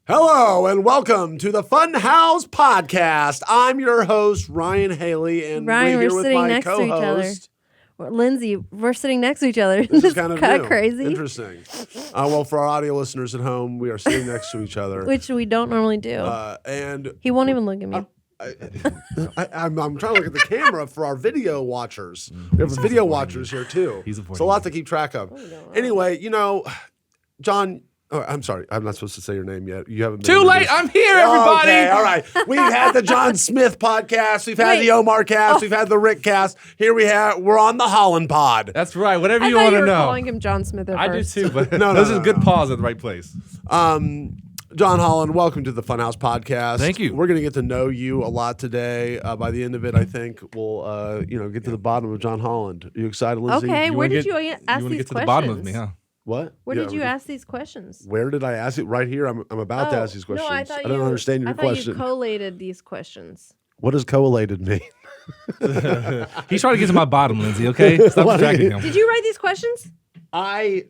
Hello and welcome to the Funhaus Podcast. I'm your host, Ryan Haley, and Ryan, we're here we're with sitting my next to each other. co-host. Lindsay, we're sitting next to each other. This is kind of new. Crazy. Interesting. Well, for our audio listeners at home, we are sitting next to each other. Which we don't normally do. And He won't even look at me. I'm trying to look at the camera for our video watchers. We have video watchers here, too. It's a lot to keep track of. Anyway, John... Oh, I'm sorry. I'm not supposed to say your name yet. You haven't been Too late. I'm here, everybody. Okay, all right. We've had the John Smith podcast. We've had the Omar cast. We've had the Rick cast. Here we're on the Holland pod. That's right. Whatever I you thought want you to were know. calling him John Smith at I do first. too, but No, this is a good no. pause at the right place. John Holland, welcome to the Funhaus Podcast. Thank you. We're going to get to know you a lot today. By the end of it, I think we'll get to the bottom of John Holland. Are you excited, Lindsay? Okay, where did you ask You these want to get to questions? the bottom of me, huh? What? Where Yeah, did you ask these questions? Where did I ask it? Right here. I'm about to ask these questions. No, I thought don't understand your question. I thought you collated these questions. What does collated mean? He's trying to get to my bottom, Lindsay, okay? Stop distracting him. Did you write these questions? A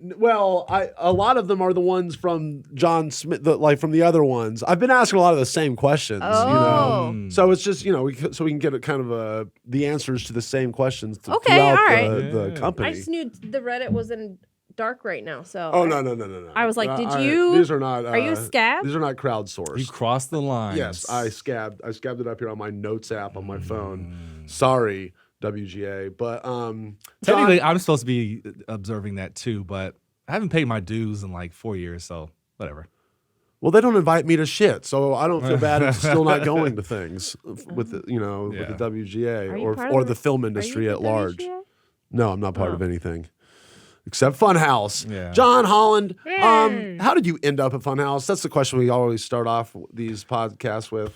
lot of them are the ones from John Smith, from the other ones. I've been asking a lot of the same questions, Oh. So it's just, we can get a kind of the answers to the same questions Okay, throughout all right. the company. I just knew the Reddit was in dark right now, so. Oh, no. I was like, did you? These are not. Are you a scab? These are not crowdsourced. You crossed the line. Yes, I scabbed it up here on my notes app on my phone. Sorry, WGA, but Technically, I'm supposed to be observing that too, but I haven't paid my dues in like 4 years, so whatever. Well, they don't invite me to shit, so I don't feel bad. I'm still not going to things with the, with the Are WGA you part or of the film Are industry you at the large. WGA? No, I'm not part of anything except Funhaus. Yeah. John Holland, Yay. how did you end up at Funhaus? That's the question we always start off these podcasts with.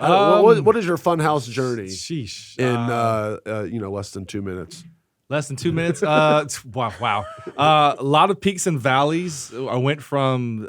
What is your Funhaus journey Sheesh. in less than 2 minutes? Less than 2 minutes. Wow. A lot of peaks and valleys. I went from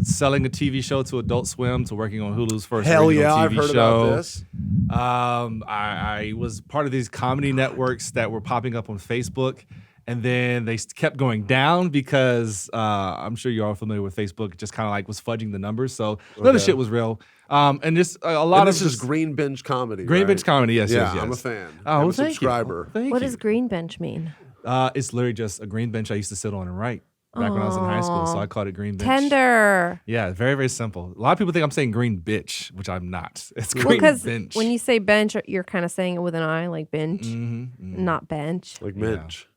selling a TV show to Adult Swim to working on Hulu's first Hell original yeah, TV I've heard show. about this. I was part of these comedy networks that were popping up on Facebook, and then they kept going down because I'm sure you're all familiar with Facebook. It just kind of like was fudging the numbers, so none of the shit was real. And just a lot And of this is Green Bench Comedy. Green right? Bench comedy. Yes, Yeah, yes. I'm a fan. Oh, I'm well, a thank you. subscriber. Well, thank What you. does green bench mean? It's literally just a green bench I used to sit on and write back when I was in high school, so I called it green bench. Tender. Yeah, very, very simple. A lot of people think I'm saying green bitch, which I'm not. It's Well, green because bench. when you say bench, you're kind of saying it with an I, like bench, Mm-hmm. not bench, Like Minch.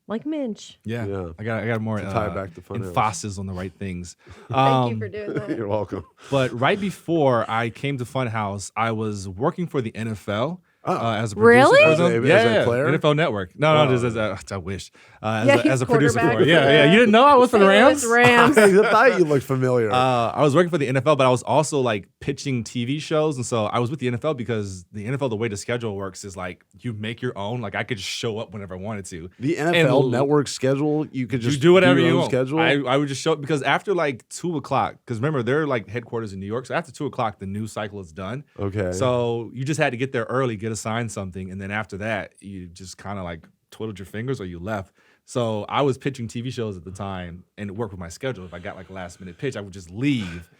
like minch. Yeah. Yeah. I got more tie it back to Funhaus. emphasis on the right things. Thank you for doing that. You're welcome. But right before I came to Funhaus, I was working for the NFL as a producer. Really? for As a- them. as a player? NFL Network. No, Oh. just as a, I wish. Yeah, As a producer quarterback for it. for Yeah, the- You didn't know I was for the Rams? St. Louis Rams. I thought you looked familiar. I was working for the NFL, but I was also like pitching TV shows. And so I was with the NFL because the NFL, the way the schedule works is like you make your own. Like I could just show up whenever I wanted to. the NFL and- network schedule, you could just You do whatever your you own want. schedule. I would just show up because after like 2 o'clock, because remember, they're like headquarters in New York. So after 2 o'clock, the news cycle is done. Okay. So you just had to get there early, get assigned something. And then after that, you just kind of like twiddled your fingers or you left. So I was pitching TV shows at the time and it worked with my schedule. If I got like a last minute pitch, I would just leave.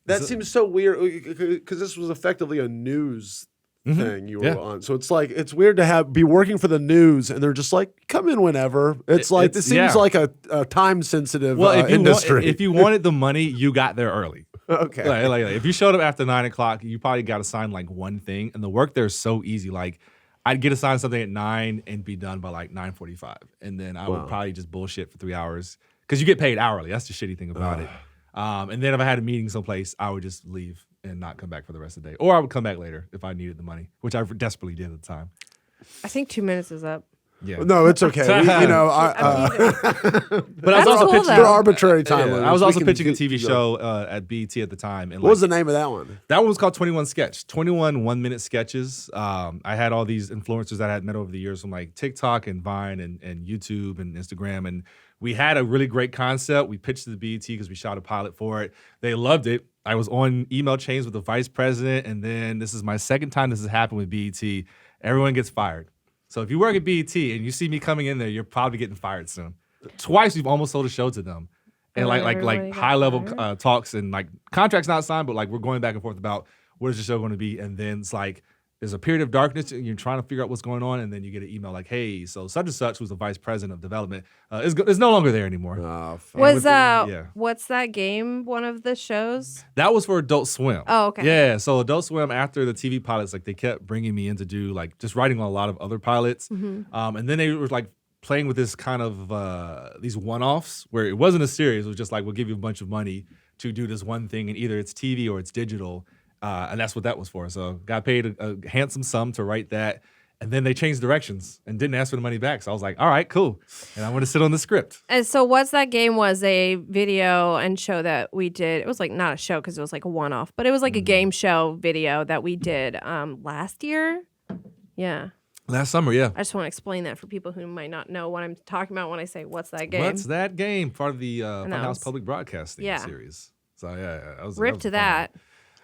That seems so weird because this was effectively a news thing you were Yeah. on. So it's like it's weird to be working for the news and they're just like come in whenever. It's like this seems like a time sensitive industry. If you wanted the money, you got there early. Okay. Like, if you showed up after 9 o'clock, you probably got assigned like one thing, and the work there is so easy. Like I'd get assigned something at 9 and be done by like 9:45, and then I would probably just bullshit for 3 hours because you get paid hourly. That's the shitty thing about it. And then if I had a meeting someplace, I would just leave and not come back for the rest of the day, or I would come back later if I needed the money, which I desperately did at the time. I think 2 minutes is up. Yeah. No, it's okay. I'm I, teasing. But I was also cool, pitching. though. they're arbitrary time limits. I was We also can pitching a do- TV show at BET at the time. And What was the name of that one? That one was called 21 Sketch, 21 1-minute sketches. I had all these influencers that I had met over the years from like TikTok and Vine and YouTube and Instagram. And we had a really great concept. We pitched to the BET because we shot a pilot for it. They loved it. I was on email chains with the vice president. And then this is my second time this has happened with BET. Everyone gets fired. So if you work at BET and you see me coming in there, you're probably getting fired soon. Twice we've almost sold a show to them. and then like everybody got high level fired? talks and like contracts not signed, but like we're going back and forth about what is the show going to be, and then it's like there's a period of darkness and you're trying to figure out what's going on, and then you get an email like, hey, so such and such, who's the vice president of development, is no longer there anymore. Oh, Was yeah. what's that game? One of the shows? That was for Adult Swim. Oh, okay. Yeah, so Adult Swim, after the TV pilots, like they kept bringing me in to do like just writing on a lot of other pilots, and then they were like playing with this kind of these one-offs where it wasn't a series. It was just like, we'll give you a bunch of money to do this one thing, and either it's TV or it's digital. And that's what that was for. So got paid a handsome sum to write that. And then they changed directions and didn't ask for the money back. So I was like, all right, cool. And I'm going to sit on the script. And so what's that game was a video and show that we did. It was like not a show because it was like a one-off, but it was like a game show video that we did last year. Yeah. Last summer, yeah. I just want to explain that for people who might not know what I'm talking about when I say, what's that game? What's that game? Part of the that Funhaus was- Public Broadcasting Yeah. series. So yeah, that was Rip was to fun. that.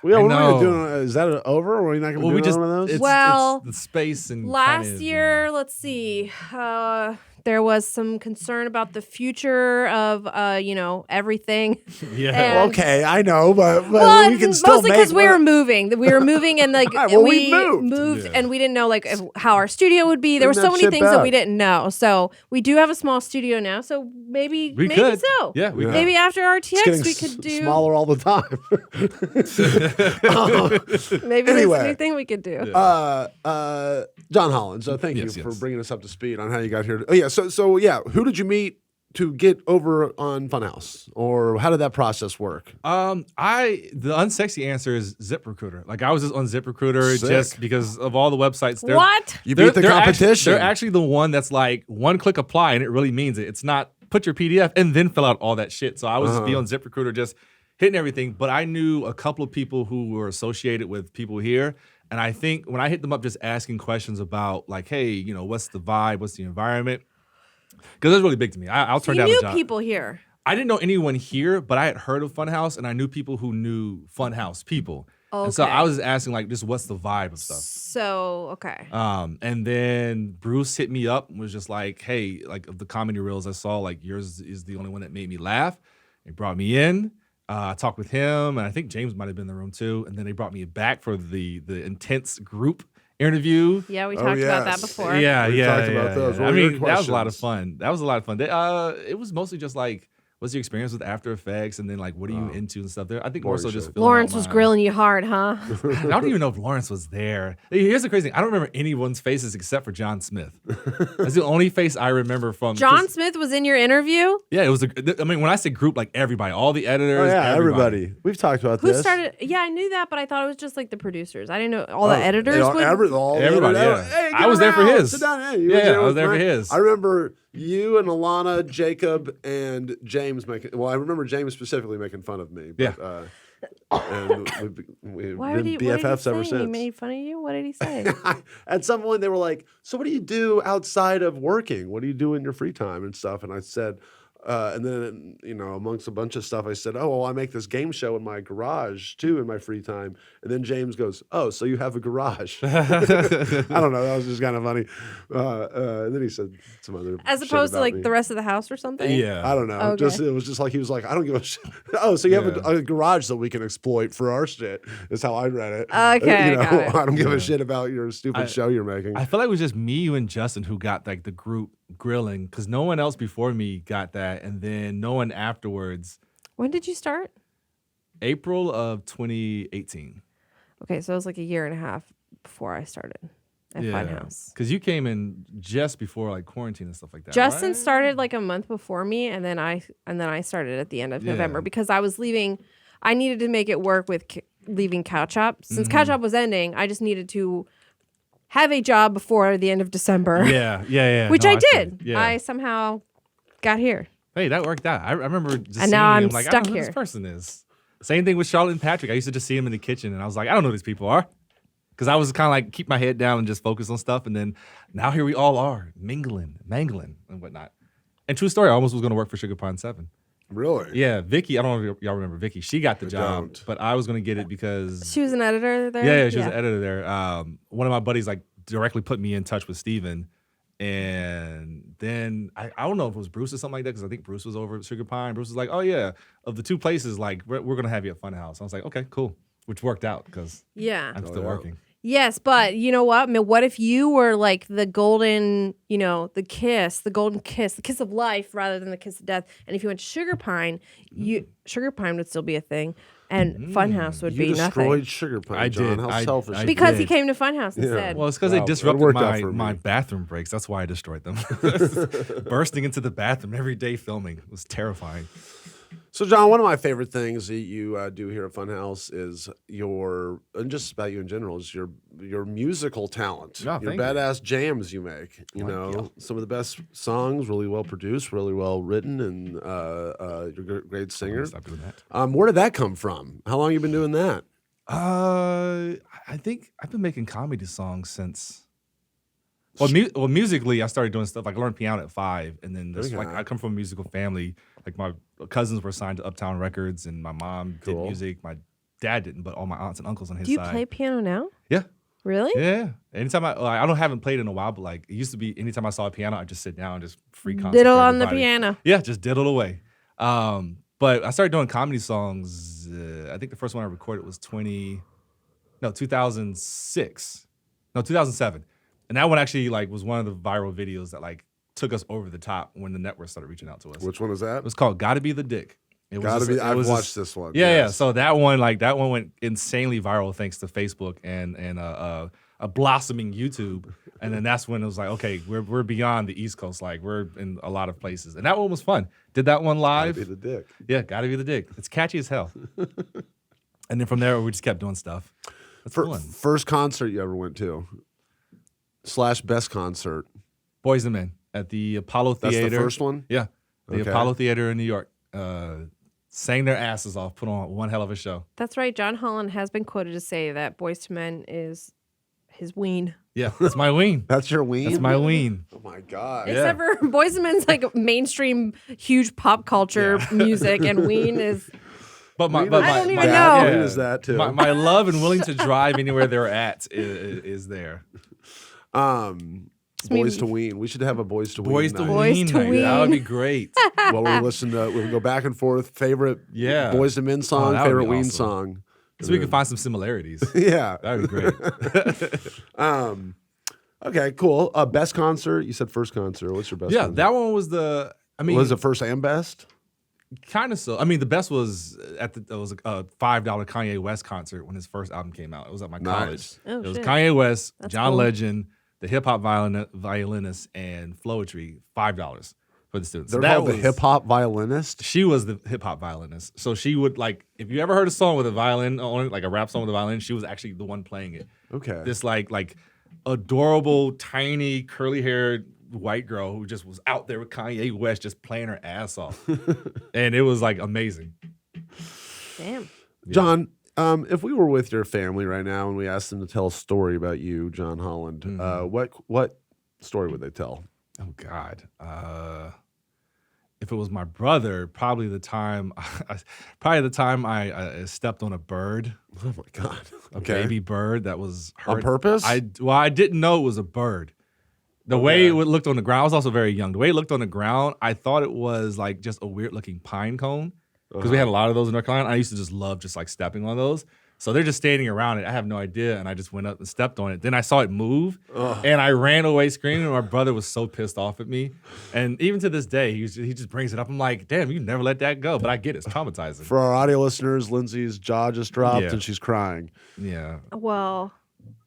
Well, yeah, I what are we know. doing? Is that over? Or are we not going to Well, do we just one of those? it's, Well, it's the space and Last kind of, year, let's see, there was some concern about the future of, everything. yeah. And- Okay, I know, but Well, we can still mostly make because we were moving. We were moving, and like Well, we we moved. Yeah. and we didn't know like how our studio would be. There were Bring so that many shit things that back. we didn't know. So we do have a small studio now. So maybe We maybe could. so. Yeah, we Yeah. Maybe after It's getting RTX we could do. smaller all the time. Maybe there's Anyway. a new thing we could do. John Holland. So thank Yes, you for yes. bringing us up to speed on how you got here. Oh yeah. So yeah. Who did you meet to get over on Funhaus, or how did that process work? The unsexy answer is ZipRecruiter. Like I was just on ZipRecruiter Sick. just because of all the websites. What? You beat the competition. They're actually the one that's like one click apply, and it really means it. It's not put your PDF and then fill out all that shit. So I was just be on ZipRecruiter just hitting everything. But I knew a couple of people who were associated with people here. And I think when I hit them up just asking questions about like, hey, what's the vibe? What's the environment? Because that's really big to me. I'll turn You down knew a job. people here. I didn't know anyone here, but I had heard of Funhaus, and I knew people who knew Funhaus people. And so Okay. I was just asking, like, just what's the vibe of stuff? So okay. And then Bruce hit me up and was just like, hey, like, of the comedy reels I saw, like, yours is the only one that made me laugh. He brought me in. I talked with him, and I think James might have been in the room, too. And then they brought me back for the intense group interview. Yeah, we talked about that yes. before. Yeah, We yeah, talked about yeah, those. yeah. What I were your mean, that was a lot of questions? fun. It was mostly just like, what's your experience with After Effects, and then like, what are you into and stuff there? I think more so Boring just shit. filling Lawrence out was my- grilling you hard, huh? I don't even know if Lawrence was there. Here's the crazy thing. I don't remember anyone's faces except for John Smith. That's the only face I remember from. John Smith was in your interview. Yeah, it was. When I say group, like everybody, all the editors. Oh yeah, everybody. everybody. We've talked about Who this. started? Yeah, I knew that, but I thought it was just like the producers. I didn't know all the Oh, editors. they all- would- Everybody, yeah. Hey, I was there for his. Sit down. Hey, you Yeah, there I was with there for Mike? his. I remember you and Alana, Jacob, and James making. Well, I remember James specifically making fun of me. But, Yeah. And we've Why been did he, what did he BFFs ever say? He since. made fun of you. What did he say? At some point, they were like, "So, what do you do outside of working? What do you do in your free time and stuff?" And I said, and then amongst a bunch of stuff, I said, "Oh, well, I make this game show in my garage too in my free time." And then James goes, "Oh, so you have a garage?" I don't know. That was just kind of funny. And then he said some other As shit opposed to about like me. the rest of the house or something. Yeah. I don't know. Okay. Just it was just like he was like, I don't give a shit. Oh, so you have Yeah. a garage that we can exploit for our shit. Is how I read it. Okay, got it. I don't give Yeah. a shit about your stupid show you're making. I feel like it was just me, you, and Justin who got like the group grilling because no one else before me got that, and then no one afterwards. When did you start? April of 2018. Okay, so it was like a year and a half before I started at Funhaus. Because you came in just before like quarantine and stuff like that. Justin right? started like a month before me, and then I started at the end of Yeah. November because I was leaving. I needed to make it work with leaving Couch Up. Since Mm-hmm. Couch Up was ending, I just needed to have a job before the end of December. Yeah. Which No, I see. did. Yeah. I somehow got here. Hey, that worked out. I remember just And seeing now him I'm like, I stuck don't know who here. this person is. Same thing with Charlotte and Patrick. I used to just see him in the kitchen, and I was like, I don't know who these people are. Because I was kind of like keep my head down and just focus on stuff. And then now here we all are, mangling, and whatnot. And true story, I almost was going to work for Sugar Pond 7. Really? Yeah, Vicky, I don't know if y'all remember Vicky. She got the job, don't. but I was going to get it because... She was an editor there. Yeah, she was an editor there. One of my buddies like directly put me in touch with Steven. And then I don't know if it was Bruce or something like that, because I think Bruce was over at Sugar Pine. Bruce was like, oh yeah, of the two places, like we're going to have you at Funhaus. I was like, okay, cool. Which worked out because I'm still working. Yes, but you know what? I mean, what if you were like the golden, the golden kiss, the kiss of life rather than the kiss of death? And if you went to Sugar Pine, Sugar Pine would still be a thing, and Funhaus would be nothing. You destroyed Sugar Pine, John. How selfish. Because he came to Funhaus instead. Well, it's because they disrupted my bathroom breaks. That's why I destroyed them. Bursting into the bathroom every day filming. It was terrifying. So, John, one of my favorite things that you do here at Funhaus is and just about you in general, is your musical talent. Oh, your badass jams you make. Some of the best songs, really well produced, really well written, and you're a great singer. Stop doing that. Where did that come from? How long have you been doing that? I think I've been making comedy songs since. Well, musically, I started doing stuff. Like I learned piano at 5, and then I come from a musical family. Like my cousins were signed to Uptown Records, and my mom did music. My dad didn't, but all my aunts and uncles on his side. Do you play piano now? Yeah. Really? Yeah. Anytime I haven't played in a while, but like it used to be. Anytime I saw a piano, I'd just sit down and just free concert. Diddle on the piano. Yeah, just diddle away. But I started doing comedy songs. I think the first one I recorded was 2006. No, 2007. And that one actually was one of the viral videos that took us over the top when the network started reaching out to us. Which one was that? It was called "Gotta Be the Dick." I've watched this one. Yeah, yeah. So that one went insanely viral thanks to Facebook and a blossoming YouTube. And then that's when it was like, okay, we're beyond the East Coast. Like we're in a lot of places. And that one was fun. Did that one live. Gotta Be the Dick. Yeah, Gotta Be the Dick. It's catchy as hell. And then from there we just kept doing stuff. That's fun. First concert you ever went to? / best concert? Boys and Men at the Apollo Theater. That's the first one? Yeah. The Apollo Theater in New York. Sang their asses off, put on one hell of a show. That's right. John Holland has been quoted to say that Boys to Men is his ween. Yeah, that's my ween. That's your ween? That's my ween. Oh, my God. Except for Boys to Men's mainstream, huge pop culture music, and ween is... But I don't even know. Ween is that, too. My love and willing to drive anywhere they're at is there. Boys to Ween. We should have a Boys to Ween. Boys to Ween. That would be great. Well, we go back and forth. Favorite Boys to Men song, favorite Ween song. So we can find some similarities. Yeah. That would be great. Okay, cool. Best concert? You said first concert. What's your best concert? That one was was it first and best? Kind of so. I mean, the best was it was a $5 Kanye West concert when his first album came out. It was at my college. Oh, it was Kanye West, John Legend, the hip hop violinist, and Floetry. $5 for the students. They're called the hip hop violinist. She was the hip hop violinist. So she would if you ever heard a song with a violin on it, like a rap song with a violin, she was actually the one playing it. Okay. This like adorable, tiny, curly haired white girl who just was out there with Kanye West just playing her ass off. And it was amazing. Damn. John, if we were with your family right now and we asked them to tell a story about you, John Holland, what story would they tell? Oh God. If it was my brother, probably the time I stepped on a bird. Oh my God. A baby bird that was hurt. On purpose? I didn't know it was a bird. The way it looked on the ground, I was also very young. The way it looked on the ground, I thought it was just a weird looking pine cone. Because we had a lot of those in North Carolina. I used to just love stepping on those. So they're just standing around it. I have no idea. And I just went up and stepped on it. Then I saw it move and I ran away screaming. And my brother was so pissed off at me. And even to this day, he just brings it up. I'm like, damn, you never let that go. But I get it. It's traumatizing. For our audio listeners, Lindsay's jaw just dropped and she's crying. Yeah. Well,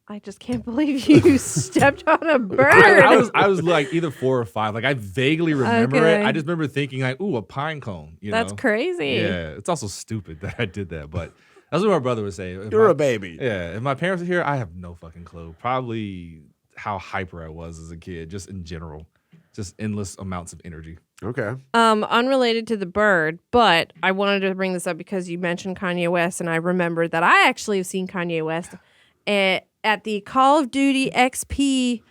I just can't believe you stepped on a bird. I was either 4 or 5. I vaguely remember it. I just remember thinking ooh, a pine cone. That's crazy. Yeah. It's also stupid that I did that. But that's what my brother would say. You're a baby. Yeah. If my parents were here, I have no fucking clue. Probably how hyper I was as a kid, just in general. Just endless amounts of energy. Okay. Unrelated to the bird, but I wanted to bring this up because you mentioned Kanye West, and I remembered that I actually have seen Kanye West at the Call of Duty XP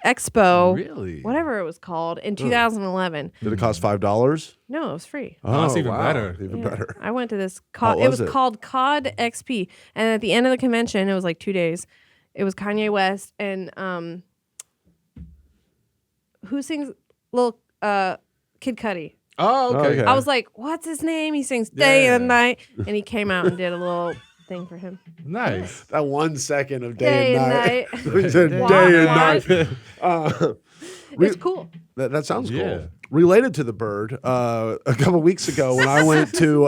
Expo, really? Whatever it was called, in 2011. Did it cost $5? No, it was free. Oh, that's even better. Even better. I went to this. It was called COD XP, and at the end of the convention, it was 2 days. It was Kanye West and who sings little Kid Cudi. Oh, okay. Okay. I was like, what's his name? He sings Day and Night. And he came out and did a little thing for him. Nice. That 1 second of Day and night. He said Wah, day and wah. night. It's cool. That sounds cool. Yeah. Related to the bird, a couple of weeks ago when I went to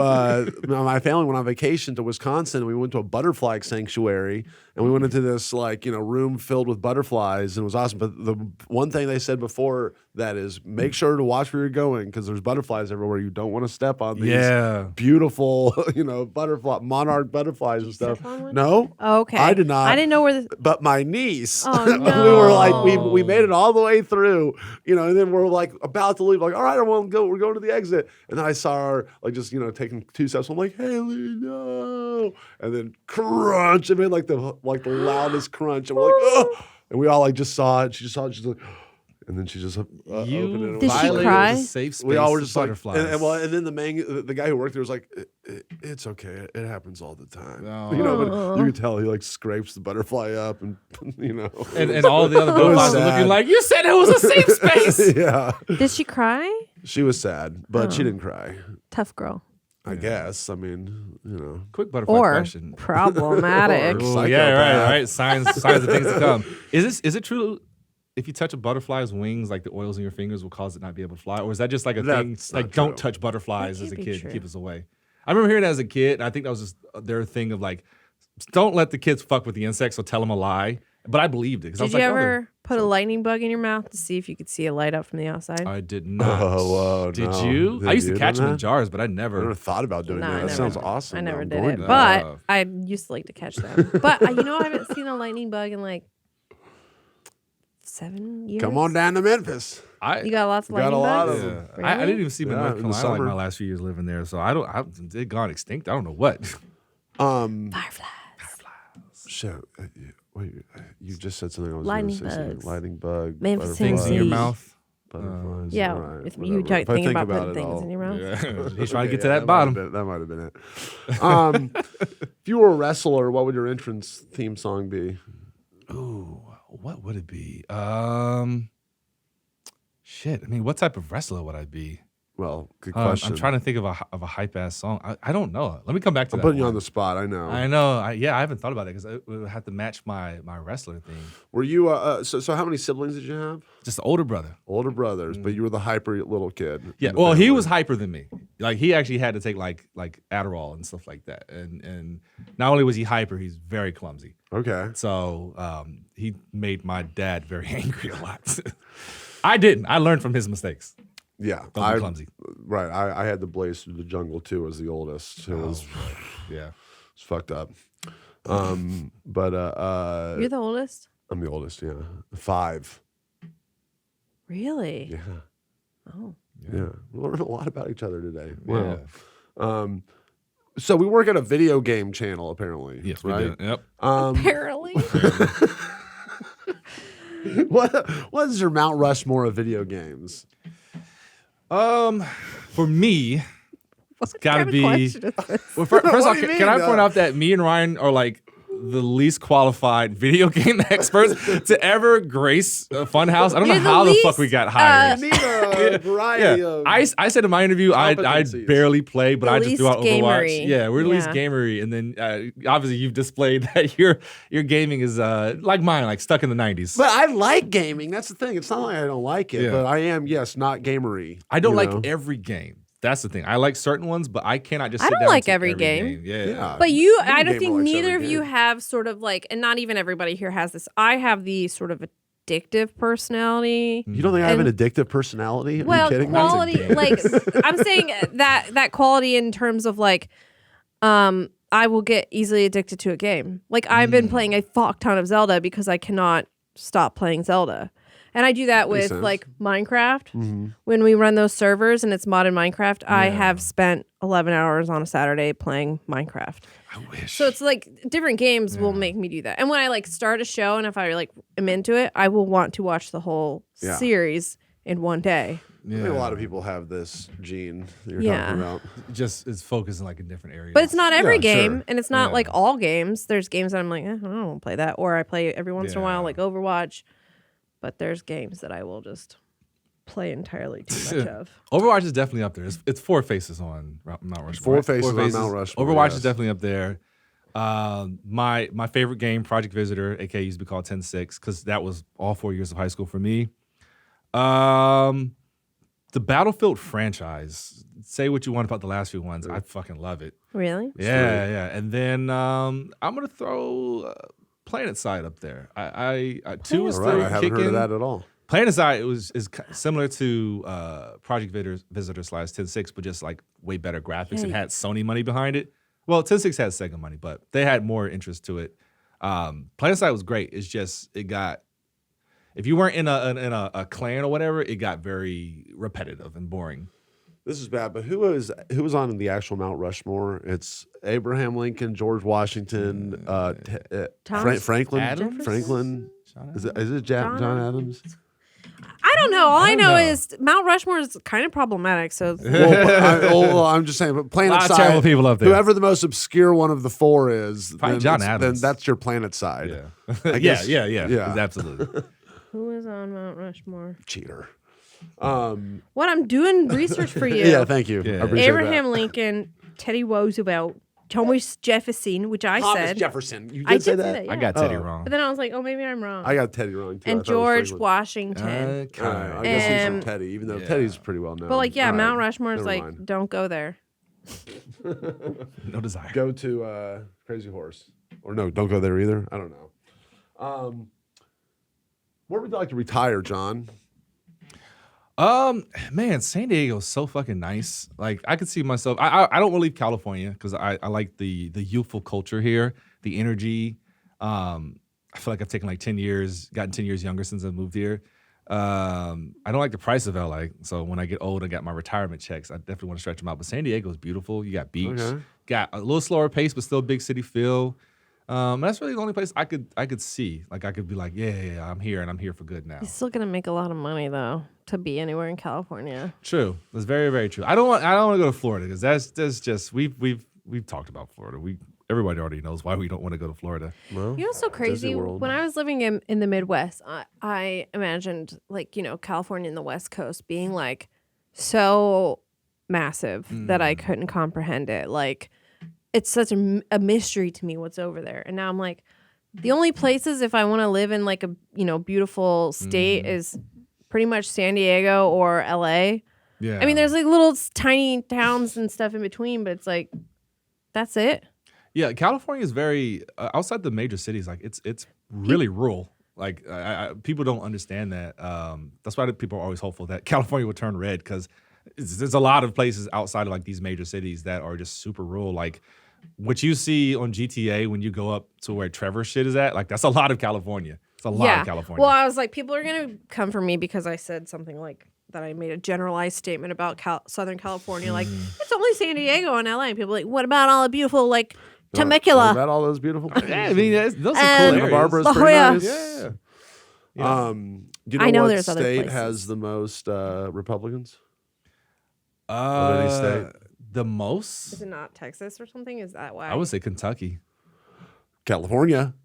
my family went on vacation to Wisconsin, we went to a butterfly sanctuary and we went into this room filled with butterflies and it was awesome. But the one thing they said before that is make sure to watch where you're going because there's butterflies everywhere. You don't want to step on these beautiful butterfly monarch butterflies and stuff. No, Okay. I did not. I didn't know where this. But my niece, Oh, we no. were like, we made it all the way through, and then we're like about to leave, like, all right, I want to go. We're going to the exit, and then I saw her like just taking 2 steps. I'm like, Haley, no, and then crunch. It made like the loudest crunch, and we're like, oh, and we all like just saw it. She just saw it. She's like. And then she just opened it. Did she cry? The safe space we all were just butterflies. like, and then the guy who worked there was like, it's okay, it happens all the time. Oh. But you could tell he like scrapes the butterfly up, and and all the other butterflies are looking like, you said it was a safe space. Yeah. Did she cry? She was sad, but she didn't cry. Tough girl. I guess. I mean, Quick butterfly Or question. problematic. Oh, yeah, right. Signs of things to come. Is it true? If you touch a butterfly's wings, like the oils in your fingers will cause it not to be able to fly? Or is that just like a thing, like don't touch butterflies as a kid to keep us away? I remember hearing that as a kid, and I think that was just their thing of like, don't let the kids fuck with the insects, so tell them a lie. But I believed it. Did you ever put a lightning bug in your mouth to see if you could see a light up from the outside? I did not. Oh, whoa, did no. you? I used to catch them in jars, but I I never. never thought about doing that. That sounds awesome. I never I'm did going it, to. but I used to like to catch them. But I haven't seen a lightning bug in like 7 years. Come on down to Memphis. You got lots of Got lightning a lot bugs? of them. I didn't even see them in North in the Carolina like summer. my last few years living there, so they've gone extinct. I don't know what. Fireflies. Shit. Wait, you just said something I was Lightning going to say. bugs. Lightning bug. Memphis, butterflies, Things in your Tennessee. mouth. Butterflies. Yeah, all right, if whatever. you If I think about about putting it, things I'll- in your mouth. Yeah. He's trying to get to Yeah, that bottom. That might have been it. If you were a wrestler, what would your entrance theme song be? Ooh, what would it be? Shit. I mean, what type of wrestler would I be? Well, good question. I'm trying to think of a hype ass song. I don't know. Let me come back to I'm that. putting you one. on the spot. I know. I know. I haven't thought about that because it would have to match my wrestler thing. Were you? So how many siblings did you have? Just an older brother. Older brothers, but you were the hyper little kid. in Yeah. the Well, he family. was hyper than me. Like he actually had to take like Adderall and stuff like that. And not only was he hyper, he's very clumsy. Okay. So he made my dad very angry a lot. I didn't. I learned from his mistakes. Yeah. Don't be clumsy. Right. I had the blaze through the jungle too as the oldest. It was Yeah. it's fucked up. But You're the oldest? I'm the oldest. Yeah. 5. Really? Yeah. Oh. Yeah. We learned a lot about each other today. Yeah. Wow. So we work at a video game channel, apparently. Yes, we right? did. Yep. Apparently. What is your Mount Rushmore of video games? For me, it's got to kind of be. question is this? Well, first What off, do you can mean, I point out that me and Ryan are like the least qualified video game experts to ever grace Funhaus? I don't know You're the how the fuck least, we got hired. Need a variety Yeah, of. I said in my interview I competencies. barely play, but The I just threw out least Overwatch. gamery. Yeah, we're the least Yeah. gamery, and then obviously you've displayed that your gaming is like mine, like stuck in the 90s. But I like gaming. That's the thing. It's not like I don't like it, Yeah. but I am, yes, not gamery. I don't you like know? every game. That's the thing. I like certain ones, but I cannot just. I Sit don't down like to every game. Yeah. But you, Every I don't gamer think likes neither every of you game. have sort of like, and not even everybody here has this. I have the sort of addictive personality. You don't think I have an And- addictive personality? Are Well, you kidding me? quality, like I'm saying that quality in terms of like, I will get easily addicted to a game. Like I've been playing a fuck ton of Zelda because I cannot stop playing Zelda. And I do that Makes with sense. like Minecraft. Mm-hmm. When we run those servers and it's modded Minecraft, I have spent 11 hours on a Saturday playing Minecraft. I wish. So it's like different games will make me do that. And when I like start a show and if I like am into it, I will want to watch the whole Yeah. series in one day. I think a lot of people have this gene that you're Yeah. talking about. just is focusing like in different areas. But it's not every Yeah, game, sure. and it's not Yeah. like all games. There's games that I'm like, I don't want to play that, or I play every once in a while, Yeah. like Overwatch. But there's games that I will just play entirely too much of. Overwatch is definitely up there. It's Four Faces on Mount Rushmore. Four Faces on Mount Rushmore. Overwatch is definitely up there. My favorite game, Project Visitor, aka used to be called 10-6, because that was all 4 years of high school for me. The Battlefield franchise. Say what you want about the last few ones. I fucking love it. Really? Yeah. And then I'm gonna throw PlanetSide up there. I 2 is still kicking. I haven't heard of that at all. PlanetSide is similar to Project Visitor / 10-6, but just like way better graphics and had Sony money behind it. Well, 10-6 had Sega money, but they had more interest to it. PlanetSide was great. It's just it got, if you weren't in a clan or whatever, it got very repetitive and boring. This is bad, but who was on the actual Mount Rushmore? It's Abraham Lincoln, George Washington, Franklin. Adams? Franklin. Is it John Adams? I don't know. All I know is Mount Rushmore is kind of problematic. So, I'm just saying, but PlanetSide. A lot of terrible people up there. Whoever the most obscure one of the four is, probably John Adams. Then that's your PlanetSide. Yeah. Absolutely. Who is on Mount Rushmore? Cheater. What, I'm doing research for you. Yeah, thank you. Yeah. I appreciate Abraham that. Lincoln, Teddy Roosevelt, Thomas Jefferson, which I Thomas said. Jefferson. You I did say did that? say that, yeah. I got Teddy wrong. But then I was like, oh, maybe I'm wrong. I got Teddy wrong too. And I thought it was George Franklin. Washington. I guess he's from Teddy, even though Teddy's pretty well known. But like, yeah, All right. Mount Rushmore is Never like, mind. don't go there. No desire. Go to Crazy Horse. Or no, don't go there either. I don't know. Where would you like to retire, John? Man, San Diego's so fucking nice. Like, I could see myself. I don't want to leave California because I like the youthful culture here, the energy. I feel like I've taken like 10 years, gotten 10 years younger since I moved here. I don't like the price of LA. So when I get old and got my retirement checks, I definitely want to stretch them out. But San Diego's beautiful. You got beach, got a little slower pace, but still big city feel. That's really the only place I could see. Like, I could be like, yeah, I'm here and I'm here for good now. He's still gonna make a lot of money though to be anywhere in California. True. That's very, very true. I don't want to go to Florida because that's just we've talked about Florida. Everybody already knows why we don't want to go to Florida. Well, You know what's so crazy? World. When I was living in the Midwest, I imagined like, California and the West Coast being like so massive that I couldn't comprehend it. Like, it's such a mystery to me what's over there. And now I'm like, the only places if I want to live in like a, beautiful state is pretty much San Diego or LA. Yeah. I mean, there's like little tiny towns and stuff in between, but it's like, that's it. Yeah, California is very outside the major cities. Like, it's really rural. Like, people don't understand that. That's why people are always hopeful that California will turn red because there's a lot of places outside of like these major cities that are just super rural. Like, what you see on GTA when you go up to where Trevor shit is at, like, that's a lot of California. It's a lot of California. Well, I was like, people are going to come for me because I said something like that. I made a generalized statement about Southern California. Like, it's only San Diego and LA. And people are like, what about all the beautiful, like, Temecula? What about all those beautiful places? Yeah, I mean, those are cool Santa areas. Barbara's La pretty Jolla. nice. Yeah. Do you know, I know what there's other state places. has the most Republicans? Of any state? The most? Is it not Texas or something? Is that why? I would say Kentucky. California.